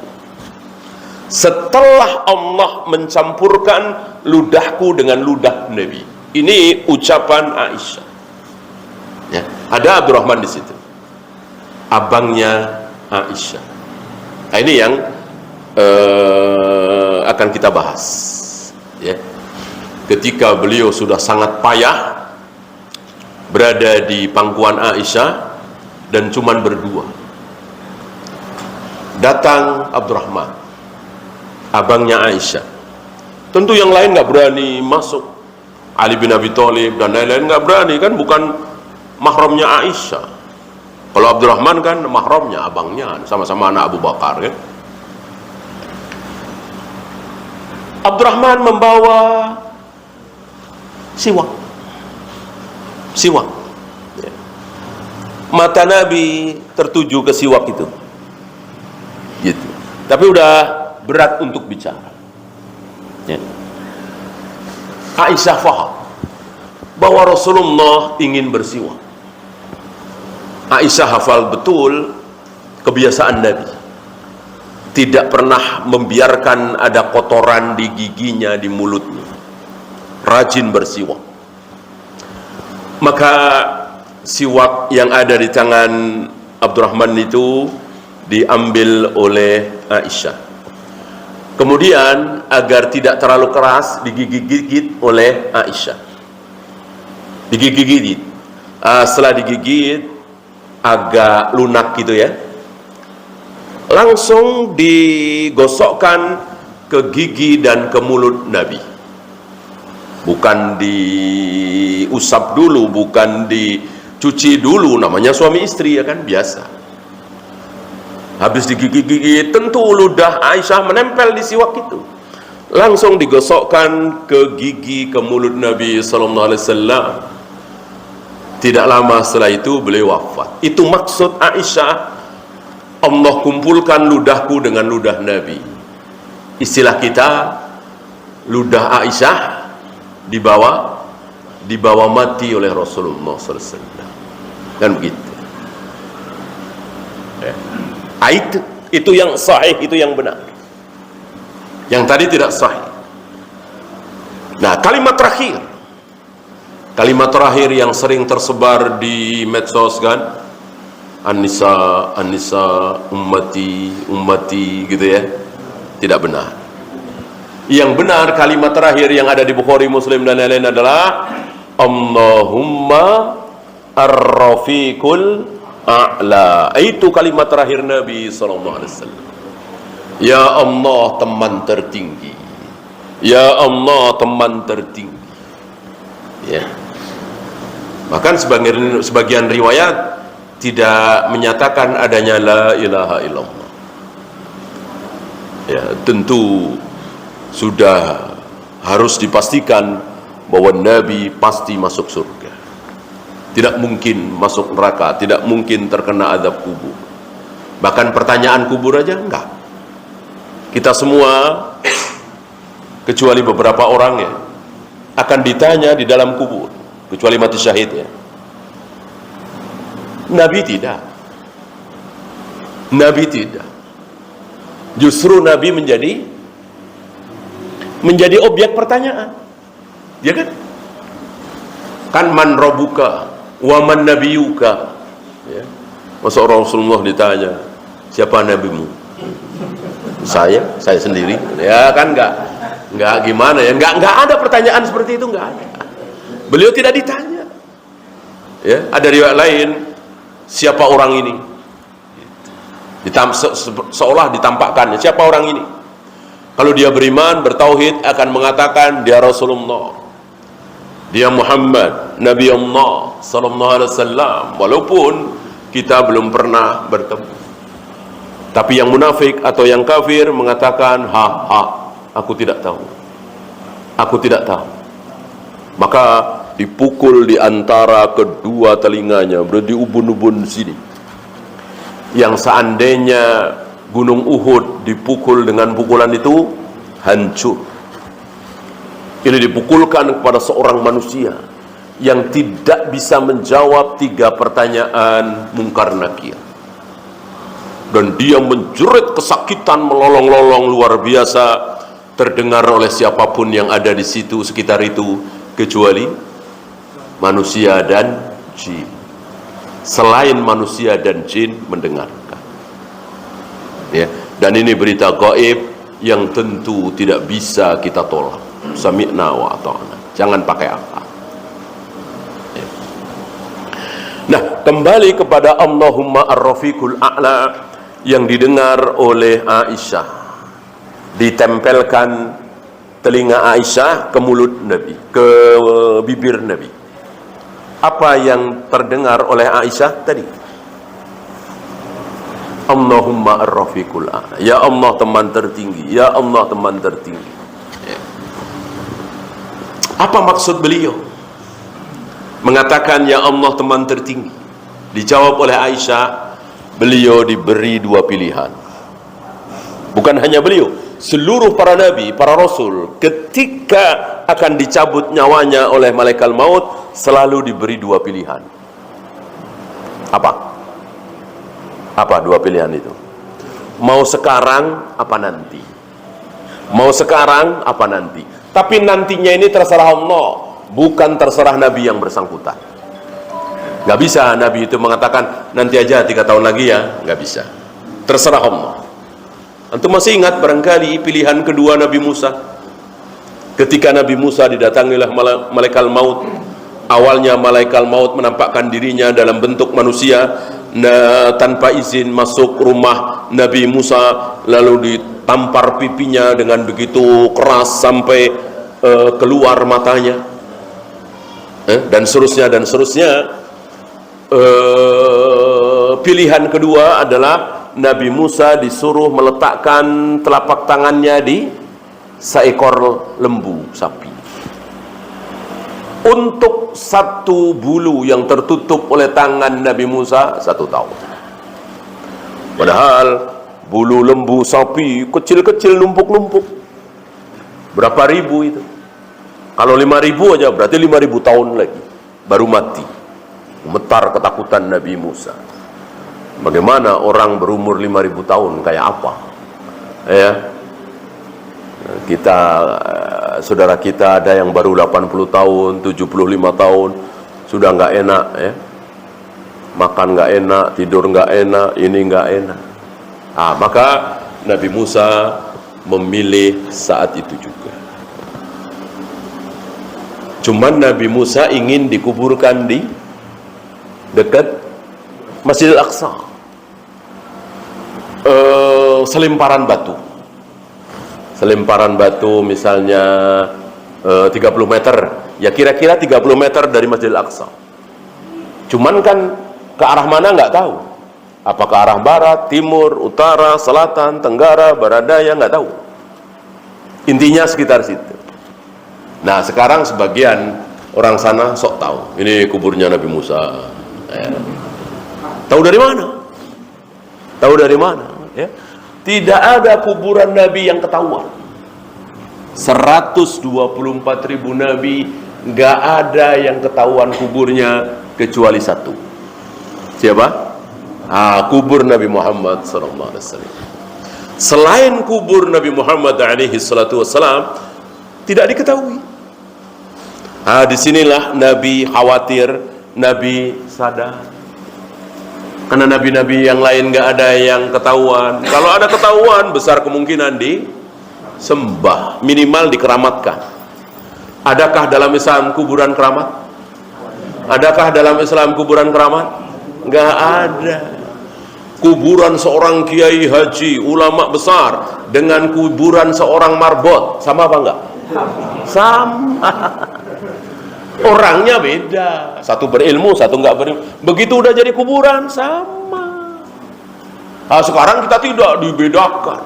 Setelah Allah mencampurkan ludahku dengan ludah Nabi. Ini ucapan Aisyah. Ya, ada Abdurrahman di situ, abangnya Aisyah. Nah, ini yang akan akan kita bahas. Ya. Ketika beliau sudah sangat payah berada di pangkuan Aisyah dan cuman berdua, datang Abdurrahman, abangnya Aisyah. Tentu yang lain nggak berani masuk. Ali bin Abi Thalib dan lain-lain nggak berani, kan bukan mahramnya Aisyah. Kalau Abdurrahman kan mahramnya, abangnya, sama-sama anak Abu Bakar kan. Abdurrahman membawa siwak. Ya. Mata Nabi tertuju ke siwak itu, gitu. Tapi udah berat untuk bicara. Ya. Aisyah faham bahwa Rasulullah ingin bersiwak. Aisyah hafal betul kebiasaan Nabi, tidak pernah membiarkan ada kotoran di giginya, di mulutnya. Rajin bersiwak. Maka siwak yang ada di tangan Abdurrahman itu diambil oleh Aisyah. Kemudian agar tidak terlalu keras, digigit-gigit oleh Aisyah. Digigit-gigit. Setelah digigit agak lunak gitu ya, langsung digosokkan ke gigi dan ke mulut Nabi. Bukan diusap dulu, bukan dicuci dulu, namanya suami istri ya kan, biasa. Habis digigit-gigit, tentu ludah Aisyah menempel di siwak itu. Langsung digosokkan ke gigi, ke mulut Nabi sallallahu alaihi wasallam. Tidak lama setelah itu beliau wafat. Itu maksud Aisyah, Allah kumpulkan ludahku dengan ludah Nabi. Istilah kita, ludah Aisyah dibawa mati oleh Rasulullah SAW. Dan begitu. Ya. Itu yang sahih, itu yang benar. Yang tadi tidak sahih. Nah, kalimat terakhir yang sering tersebar di medsos kan, An-Nisa, ummati gitu ya, tidak benar. Yang benar kalimat terakhir yang ada di Bukhari, Muslim dan lain-lain adalah Allahumma ar-rafiqul a'la. Itu kalimat terakhir Nabi SAW. Ya Allah, teman tertinggi. Ya Allah, teman tertinggi. Ya. Bahkan sebagian riwayat tidak menyatakan adanya la ilaha illallah. Ya, tentu sudah harus dipastikan bahwa Nabi pasti masuk surga. Tidak mungkin masuk neraka, tidak mungkin terkena azab kubur. Bahkan pertanyaan kubur aja enggak. Kita semua kecuali beberapa orang ya akan ditanya di dalam kubur, kecuali mati syahid ya. Nabi tidak. Justru Nabi menjadi objek pertanyaan. Ya kan? Kan man rabbuka wa man nabiyuka. Ya. Masa Rasulullah ditanya, siapa nabimu? Saya sendiri. Ya kan enggak gimana ya? Enggak ada pertanyaan seperti itu, enggak ada. Beliau tidak ditanya. Ya, ada riwayat lain, siapa orang ini? Seolah ditampakkan, siapa orang ini? Kalau dia beriman, bertauhid, akan mengatakan dia Rasulullah, dia Muhammad, Nabi Allah sallallahu alaihi wasallam, walaupun kita belum pernah bertemu. Tapi yang munafik atau yang kafir mengatakan, aku tidak tahu. Maka dipukul di antara kedua telinganya, berarti ubun-ubun sini. Yang seandainya Gunung Uhud dipukul dengan pukulan itu, hancur. Ini dipukulkan kepada seorang manusia yang tidak bisa menjawab 3 pertanyaan mungkar nakir. Dan dia menjerit kesakitan melolong-lolong luar biasa, terdengar oleh siapapun yang ada di situ sekitar itu, kecuali manusia dan jin. Selain manusia dan jin mendengarkan. Ya, dan ini berita gaib yang tentu tidak bisa kita tolak. Sami'na wa ata'na. Jangan pakai akal. Ya. Nah, kembali kepada Allahumma ar-rafiqul a'la yang didengar oleh Aisyah. Ditempelkan telinga Aisyah ke mulut Nabi, ke bibir Nabi. Apa yang terdengar oleh Aisyah tadi? Allahumma ar-rafiqul a'la. Ya Allah teman tertinggi, ya Allah teman tertinggi. Ya. Apa maksud beliau mengatakan ya Allah teman tertinggi? Dijawab oleh Aisyah, beliau diberi dua pilihan. Bukan hanya beliau, seluruh para nabi, para rasul ketika akan dicabut nyawanya oleh malaikat maut selalu diberi dua pilihan. Apa dua pilihan itu? Mau sekarang apa nanti? Mau sekarang apa nanti? Tapi nantinya ini terserah Allah, bukan terserah nabi yang bersangkutan. Gak bisa nabi itu mengatakan nanti aja 3 tahun lagi ya, gak bisa. Terserah Allah. Antum masih ingat barangkali pilihan kedua Nabi Musa? Ketika Nabi Musa didatangi oleh malaikat maut, awalnya malaikat maut menampakkan dirinya dalam bentuk manusia, tanpa izin masuk rumah Nabi Musa, lalu ditampar pipinya dengan begitu keras sampai keluar matanya, dan seterusnya dan seterusnya. Pilihan kedua adalah Nabi Musa disuruh meletakkan telapak tangannya di seekor lembu sapi. Untuk satu bulu yang tertutup oleh tangan Nabi Musa 1 tahun. Padahal bulu lembu sapi kecil-kecil, numpuk-numpuk. Berapa ribu itu? Kalau 5.000 aja berarti 5.000 tahun lagi baru mati. Gemetar ketakutan Nabi Musa. Bagaimana orang berumur 5.000 tahun kayak apa? Ya. Kita saudara kita ada yang baru 80 tahun, 75 tahun, sudah nggak enak ya. Makan nggak enak, tidur nggak enak, ini nggak enak. Maka Nabi Musa memilih saat itu juga. Cuman Nabi Musa ingin dikuburkan di dekat Masjidil Aqsa. Selemparan batu misalnya 30 meter, ya kira-kira 30 meter dari Masjidil Aqsa. Cuman kan ke arah mana nggak tahu, apa ke arah barat, timur, utara, selatan, tenggara, barat daya, nggak tahu. Intinya sekitar situ. Nah sekarang sebagian orang sana sok tahu ini kuburnya Nabi Musa. Tahu dari mana? Tahu dari mana? Ya. Tidak ada kuburan Nabi yang ketahuan. 124.000 Nabi, nggak ada yang ketahuan kuburnya kecuali satu. Siapa? Kubur Nabi Muhammad SAW. Selain kubur Nabi Muhammad SAW tidak diketahui. Disinilah Nabi khawatir, Nabi sadar. Karena nabi-nabi yang lain nggak ada yang ketahuan. Kalau ada ketahuan, besar kemungkinan disembah, minimal dikeramatkan. Adakah dalam Islam kuburan keramat? Adakah dalam Islam kuburan keramat? Nggak ada. Kuburan seorang kiai haji, ulama besar, dengan kuburan seorang marbot, sama apa enggak? Sama. Orangnya beda, satu berilmu, satu enggak berilmu. Begitu udah jadi kuburan, sama. Sekarang kita tidak dibedakan.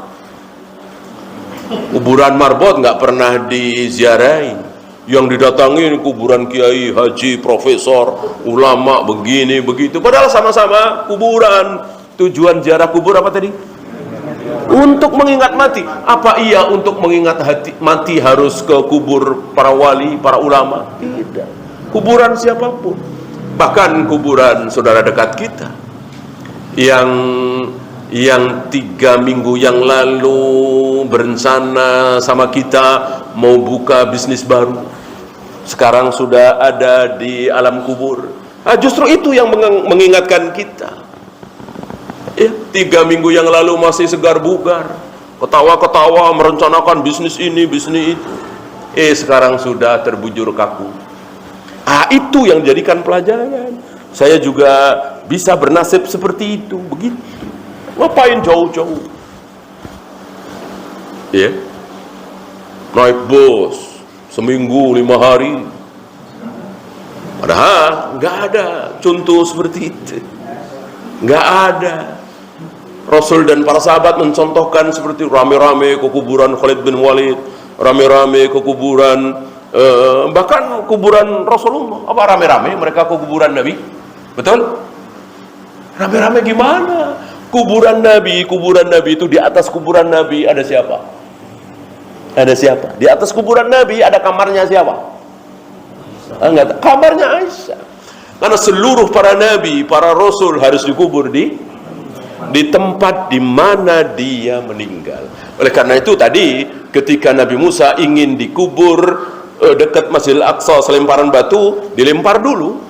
Kuburan marbot nggak pernah diziarahi. Yang didatangi kuburan kiai, haji, profesor, ulama, begini, begitu. Padahal sama-sama kuburan. Tujuan ziarah kubur apa tadi? Untuk mengingat mati. Apa iya untuk mengingat mati harus ke kubur para wali, para ulama? Tidak. Kuburan siapapun. Bahkan kuburan saudara dekat kita yang 3 minggu yang lalu berencana sama kita mau buka bisnis baru, sekarang sudah ada di alam kubur. Justru itu yang mengingatkan kita. 3 minggu yang lalu masih segar bugar, ketawa-ketawa merencanakan bisnis ini, bisnis itu. Sekarang sudah terbujur kaku. Itu yang jadikan pelajaran. Saya juga bisa bernasib seperti itu, begitu. Ngapain jauh-jauh? Ya, naik bus seminggu 5 hari. Padahal nggak ada contoh seperti itu, nggak ada. Rasul dan para sahabat mencontohkan seperti rame-rame ke kuburan Khalid bin Walid, rame-rame ke kuburan bahkan kuburan Rasulullah. Apa rame-rame mereka ke kuburan Nabi? Betul? Rame-rame gimana? Kuburan Nabi itu, di atas kuburan Nabi ada siapa? Ada siapa? Di atas kuburan Nabi ada kamarnya siapa? Enggak, kamarnya Aisyah. Karena seluruh para nabi, para rasul harus dikubur di tempat di mana dia meninggal. Oleh karena itu tadi ketika Nabi Musa ingin dikubur dekat Masjidil Aqsa, selemparan batu dilempar dulu,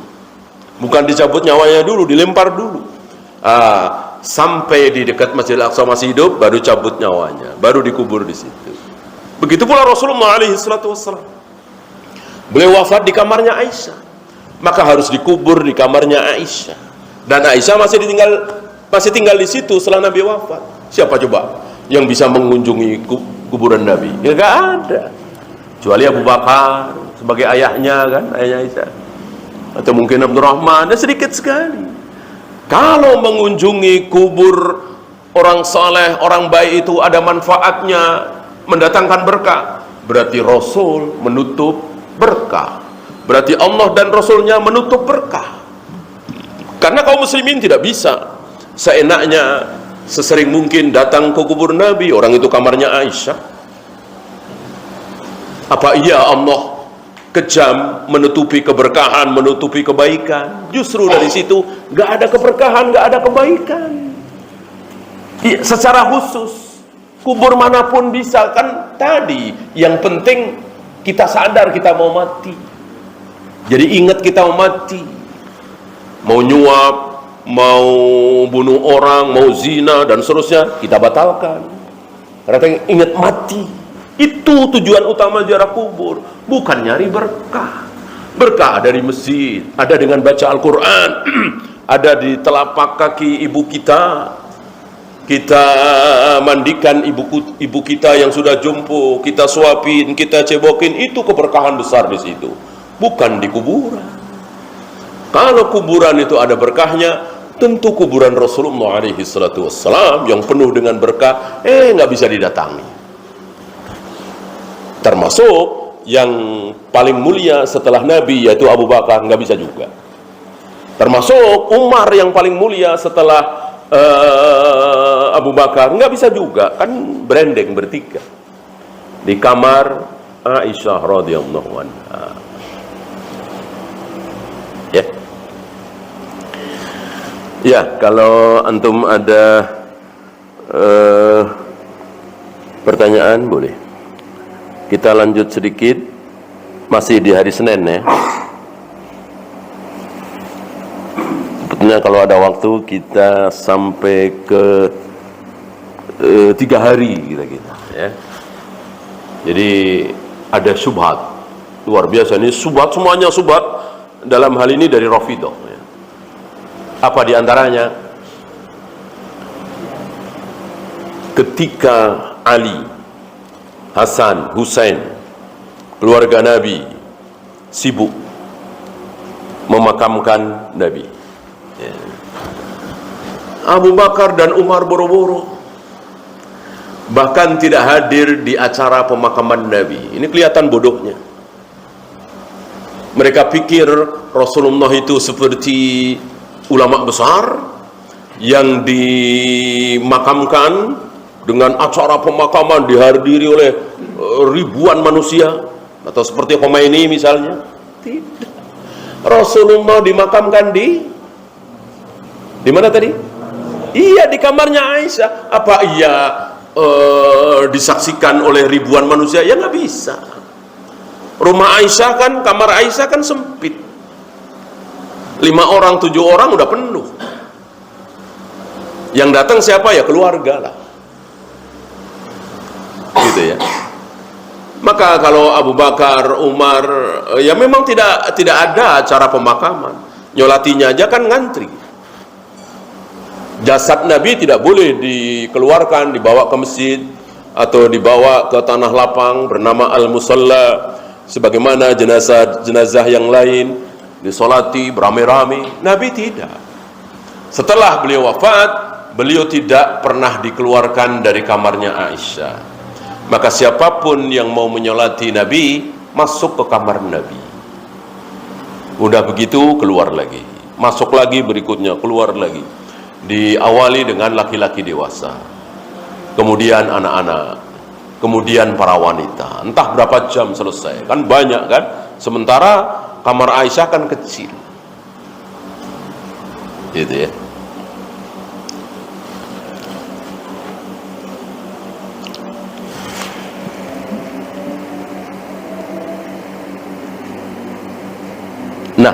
bukan dicabut nyawanya dulu, dilempar dulu. Sampai di dekat Masjidil Aqsa masih hidup, baru cabut nyawanya, baru dikubur di situ. Begitu pula Rasulullah alaihi salatu wassalam. Beliau wafat di kamarnya Aisyah, maka harus dikubur di kamarnya Aisyah. Dan Aisyah masih tinggal di situ setelah Nabi wafat. Siapa coba yang bisa mengunjungi kuburan Nabi? Ya nggak ada, kecuali Abu Bakar sebagai ayahnya kan, ayahnya Aisyah, atau mungkin Abdurrahman. Sedikit sekali. Kalau mengunjungi kubur orang saleh, orang baik itu ada manfaatnya, mendatangkan berkah, berarti Rasul menutup berkah, berarti Allah dan Rasulnya menutup berkah. Karena kaum muslimin tidak bisa seenaknya sesering mungkin datang ke kubur Nabi. Orang itu kamarnya Aisyah. Apa iya Allah kejam menutupi keberkahan, menutupi kebaikan? Justru dari situ nggak ada keberkahan, nggak ada kebaikan. Secara khusus kubur manapun bisa kan. Tadi yang penting kita sadar kita mau mati. Jadi ingat kita mau mati. Mau nyuap, mau bunuh orang, mau zina dan seterusnya, kita batalkan. Karena ingat mati. Itu tujuan utama ziarah kubur, bukan nyari berkah. Berkah ada di masjid, ada dengan baca Al-Quran, ada di telapak kaki ibu kita. Kita mandikan ibu kita yang sudah jompo, kita suapin, kita cebokin, itu keberkahan besar di situ, bukan di kuburan. Kalau kuburan itu ada berkahnya, tentu kuburan Rasulullah alaihi salatu wassalam yang penuh dengan berkah nggak bisa didatangi. Termasuk yang paling mulia setelah Nabi yaitu Abu Bakar, nggak bisa juga. Termasuk Umar yang paling mulia setelah Abu Bakar, nggak bisa juga, kan branding bertiga di kamar Aisyah radhiyallahu anha. Ya, kalau antum ada pertanyaan boleh. Kita lanjut sedikit, masih di hari Senin ya. Kalau ada waktu kita sampai ke 3 hari kita ya. Jadi ada syubhat luar biasa, ini syubhat, semuanya syubhat dalam hal ini dari Rafidhah ya. Apa diantaranya? Ketika Ali, Hasan, Husain, keluarga Nabi sibuk memakamkan Nabi, Abu Bakar dan Umar boro-boro, bahkan tidak hadir di acara pemakaman Nabi. Ini kelihatan bodohnya. Mereka pikir Rasulullah itu seperti ulama besar yang dimakamkan dengan acara pemakaman dihadiri oleh ribuan manusia, atau seperti Khomeini misalnya. Tidak. Rasulullah dimakamkan di mana tadi? Iya, di kamarnya Aisyah. Apa iya disaksikan oleh ribuan manusia? Ya nggak bisa. Rumah Aisyah kan, kamar Aisyah kan sempit. 5 orang, 7 orang udah penuh. Yang datang siapa? Ya keluarga lah. Maka kalau Abu Bakar, Umar, ya memang tidak ada acara pemakaman, nyolatinya aja kan ngantri. Jasad Nabi tidak boleh dikeluarkan, dibawa ke masjid atau dibawa ke tanah lapang bernama Al-Musalla sebagaimana jenazah yang lain disolati beramai-ramai. Nabi tidak. Setelah beliau wafat, beliau tidak pernah dikeluarkan dari kamarnya Aisyah. Maka siapapun yang mau menyolati Nabi masuk ke kamar Nabi. Udah begitu keluar lagi, masuk lagi berikutnya, keluar lagi. Diawali dengan laki-laki dewasa, kemudian anak-anak, kemudian para wanita. Entah berapa jam selesai, kan banyak kan. Sementara kamar Aisyah kan kecil, gitu ya. Nah,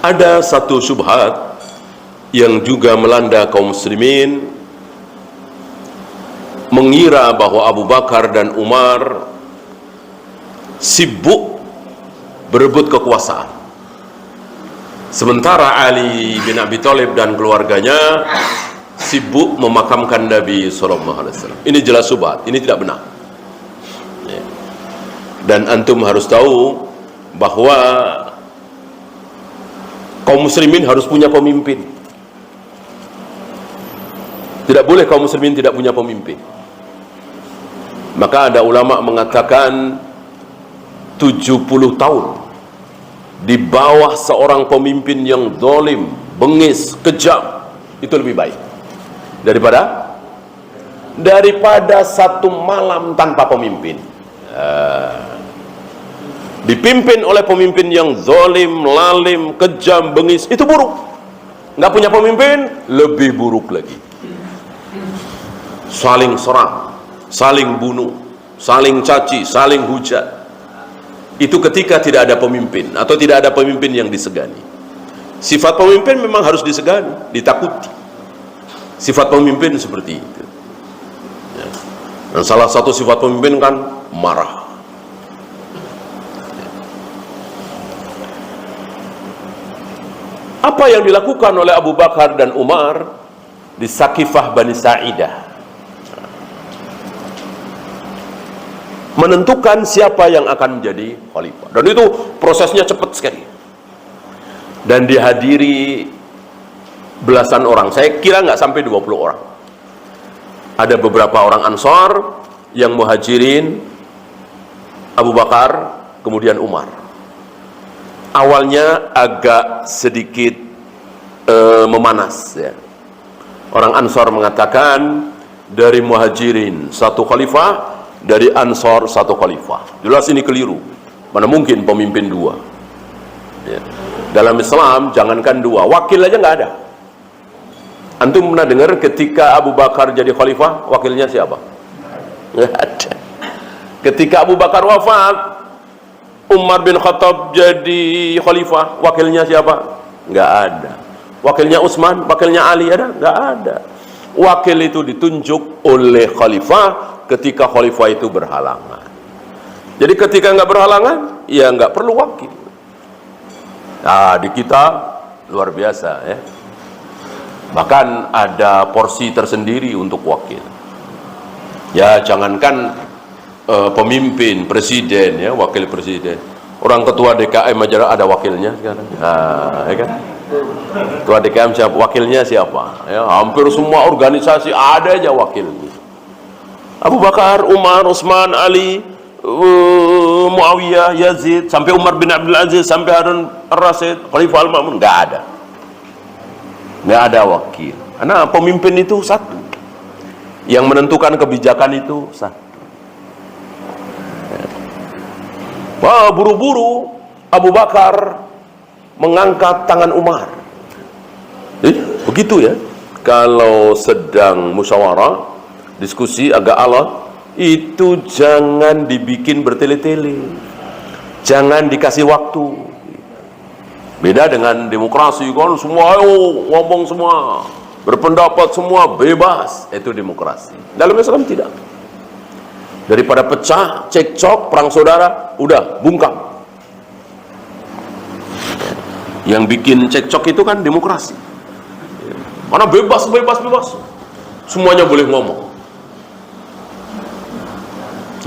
ada satu syubhat yang juga melanda kaum muslimin, mengira bahwa Abu Bakar dan Umar sibuk berebut kekuasaan, sementara Ali bin Abi Thalib dan keluarganya sibuk memakamkan Nabi SAW. Ini jelas syubhat, ini tidak benar. Dan antum harus tahu bahwa kaum muslimin harus punya pemimpin. Tidak boleh kaum muslimin tidak punya pemimpin. Maka ada ulama mengatakan 70 tahun di bawah seorang pemimpin yang zalim, bengis, kejam, itu lebih baik daripada satu malam tanpa pemimpin. Dipimpin oleh pemimpin yang zalim, lalim, kejam, bengis, itu buruk. Nggak punya pemimpin, lebih buruk lagi. Saling serang, saling bunuh, saling caci, saling hujat. Itu ketika tidak ada pemimpin atau tidak ada pemimpin yang disegani. Sifat pemimpin memang harus disegani, ditakuti. Sifat pemimpin seperti itu. Dan salah satu sifat pemimpin kan marah. Apa yang dilakukan oleh Abu Bakar dan Umar di Sakifah Bani Sa'idah, menentukan siapa yang akan menjadi khalifah. Dan itu prosesnya cepat sekali. Dan dihadiri belasan orang. Saya kira nggak sampai 20 orang. Ada beberapa orang Ansar yang muhajirin, Abu Bakar, kemudian Umar. Awalnya agak sedikit memanas ya. Orang Ansar mengatakan dari muhajirin satu khalifah, dari Ansar satu khalifah. Jelas ini keliru. Mana mungkin pemimpin dua ya. Dalam Islam jangankan dua, wakil aja nggak ada. Antum pernah dengar ketika Abu Bakar jadi khalifah, wakilnya siapa? Nggak ada. Ketika Abu Bakar wafat, Umar bin Khattab jadi khalifah, wakilnya siapa? Nggak ada. Wakilnya Utsman, wakilnya Ali ada? Nggak ada. Wakil itu ditunjuk oleh khalifah ketika khalifah itu berhalangan. Jadi ketika nggak berhalangan, ya nggak perlu wakil. Nah, di kita luar biasa ya. Bahkan ada porsi tersendiri untuk wakil. Ya jangankan pemimpin, presiden ya, wakil presiden. Orang ketua DKM aja ada wakilnya sekarang. Nah, ya kan? Ketua DKM siapa? Wakilnya siapa? Ya, hampir semua organisasi ada aja wakilnya. Abu Bakar, Umar, Utsman, Ali, Muawiyah, Yazid, sampai Umar bin Abdul Aziz, sampai Harun Ar-Rasyid, Khalifah Al-Ma'mun, nggak ada. Nggak ada wakil. Karena pemimpin itu satu. Yang menentukan kebijakan itu satu. Wah, buru-buru Abu Bakar mengangkat tangan Umar. Begitu ya. Kalau sedang musyawarah, diskusi agak alot, itu jangan dibikin bertele-tele. Jangan dikasih waktu. Beda dengan demokrasi kan semua ayo ngomong semua. berpendapat semua bebas, itu demokrasi. Dalam Islam tidak. Daripada pecah, cekcok, perang saudara, udah bungkam. Yang bikin cekcok itu kan demokrasi. Karena bebas, semuanya boleh ngomong.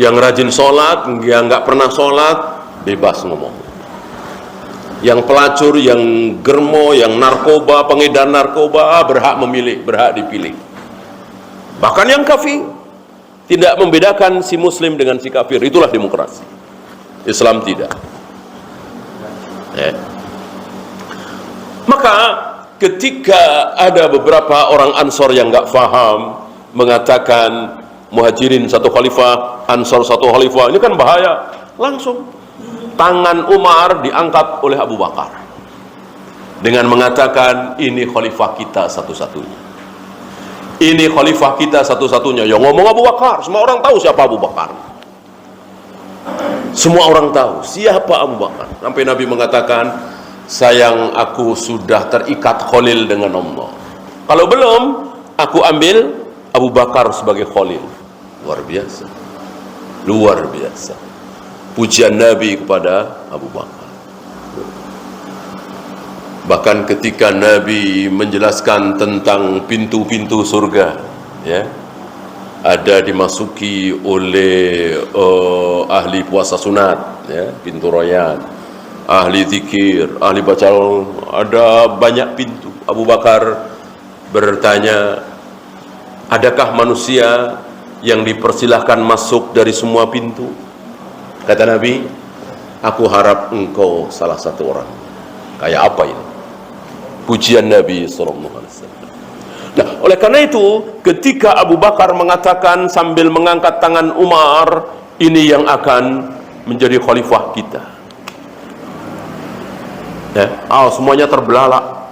Yang rajin sholat, yang nggak pernah sholat, bebas ngomong. Yang pelacur, yang germo, yang narkoba, pengedar narkoba, berhak memilih, berhak dipilih. Bahkan yang kafir, tidak membedakan si muslim dengan si kafir. Itulah demokrasi. Islam tidak. Maka ketika ada beberapa orang Ansor yang nggak faham, mengatakan Muhajirin satu khalifah, Ansor satu khalifah, ini kan bahaya. Langsung tangan Umar diangkat oleh Abu Bakar dengan mengatakan, ini khalifah kita satu-satunya. Ini khalifah kita satu-satunya. Yang ngomong Abu Bakar, semua orang tahu siapa Abu Bakar. Semua orang tahu siapa Abu Bakar. Sampai Nabi mengatakan, sayang, aku sudah terikat khalil dengan Allah. Kalau belum, aku ambil Abu Bakar sebagai khalil. Luar biasa. Luar biasa. Pujian Nabi kepada Abu Bakar. Bahkan ketika Nabi menjelaskan tentang pintu-pintu surga, ya, ada dimasuki oleh ahli puasa sunat, ya, pintu Rayyan, ahli zikir, ahli baca, ada banyak pintu. Abu Bakar bertanya, adakah manusia yang dipersilahkan masuk dari semua pintu? Kata Nabi, aku harap engkau salah satu orang. Kayak apa ini? Pujian Nabi SAW. Nah, oleh karena itu, ketika Abu Bakar mengatakan sambil mengangkat tangan Umar, ini yang akan menjadi khalifah kita. Ya, semuanya terbelalak.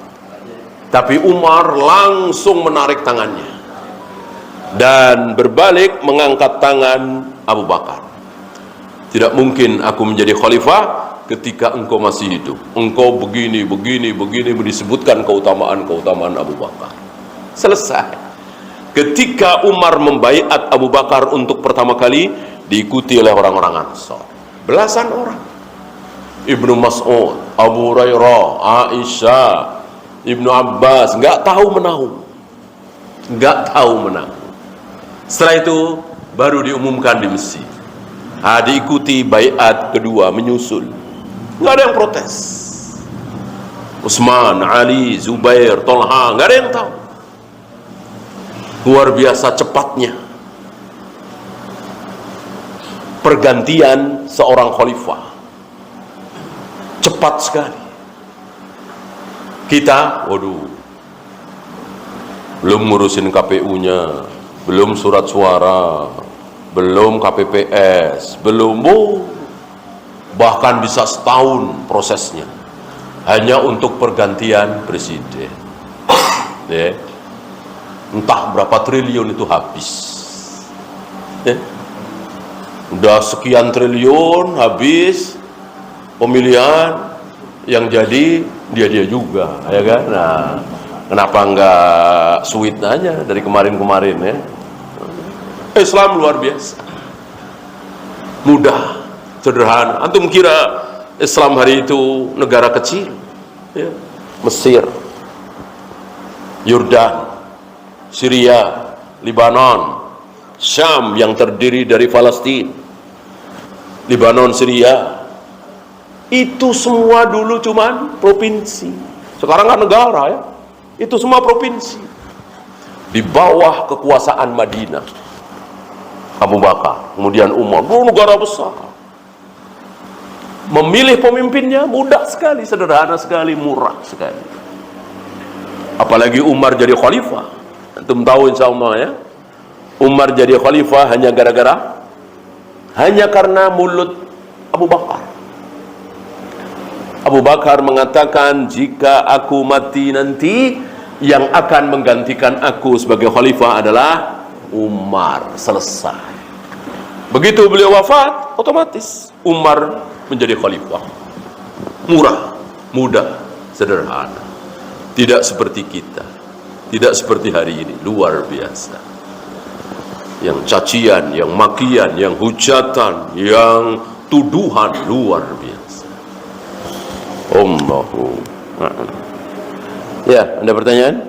Tapi Umar langsung menarik tangannya dan berbalik mengangkat tangan Abu Bakar. Tidak mungkin aku menjadi khalifah ketika engkau masih hidup. Engkau begini, disebutkan keutamaan Abu Bakar. Selesai. Ketika Umar membaiat Abu Bakar untuk pertama kali, diikuti oleh orang-orang Ansor. Belasan orang. Ibnu Mas'ud, Abu Hurairah, Aisyah, Ibnu Abbas, nggak tahu menang. Setelah itu baru diumumkan di Mesir. Diikuti baiat kedua menyusul. Nggak ada yang protes. Utsman, Ali, Zubair, Tolha, nggak ada yang tahu. Luar biasa cepatnya pergantian seorang khalifah. Cepat sekali. Kita, belum ngurusin KPU-nya, belum surat suara, belum KPPS, bahkan bisa setahun prosesnya hanya untuk pergantian presiden. Ya. Entah berapa triliun itu habis. Ya. Udah sekian triliun habis pemilihan, yang jadi dia juga, ya kan? Nah, kenapa enggak sweet aja dari kemarin-kemarin, ya? Islam luar biasa, mudah, sederhana. Antum kira Islam hari itu negara kecil, ya? Mesir, Yordan, Syria, Lebanon, Syam yang terdiri dari Palestina, Lebanon, Syria, itu semua dulu cuman provinsi. Sekarang kan negara, ya. Itu semua provinsi di bawah kekuasaan Madinah. Abu Bakar, kemudian Umar, negara besar. Memilih pemimpinnya mudah sekali, sederhana sekali, murah sekali. Apalagi Umar jadi khalifah. Antum tahu insyaallah, ya. Umar jadi khalifah hanya karena mulut Abu Bakar. Abu Bakar mengatakan, jika aku mati nanti, yang akan menggantikan aku sebagai khalifah adalah Umar. Selesai. Begitu beliau wafat, otomatis Umar menjadi khalifah. Murah, mudah, sederhana. Tidak seperti kita. Tidak seperti hari ini, luar biasa. Yang cacian, yang makian, yang hujatan, yang tuduhan, luar biasa. Allahu a'lam. Ya, ada pertanyaan?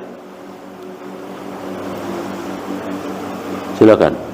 Silakan.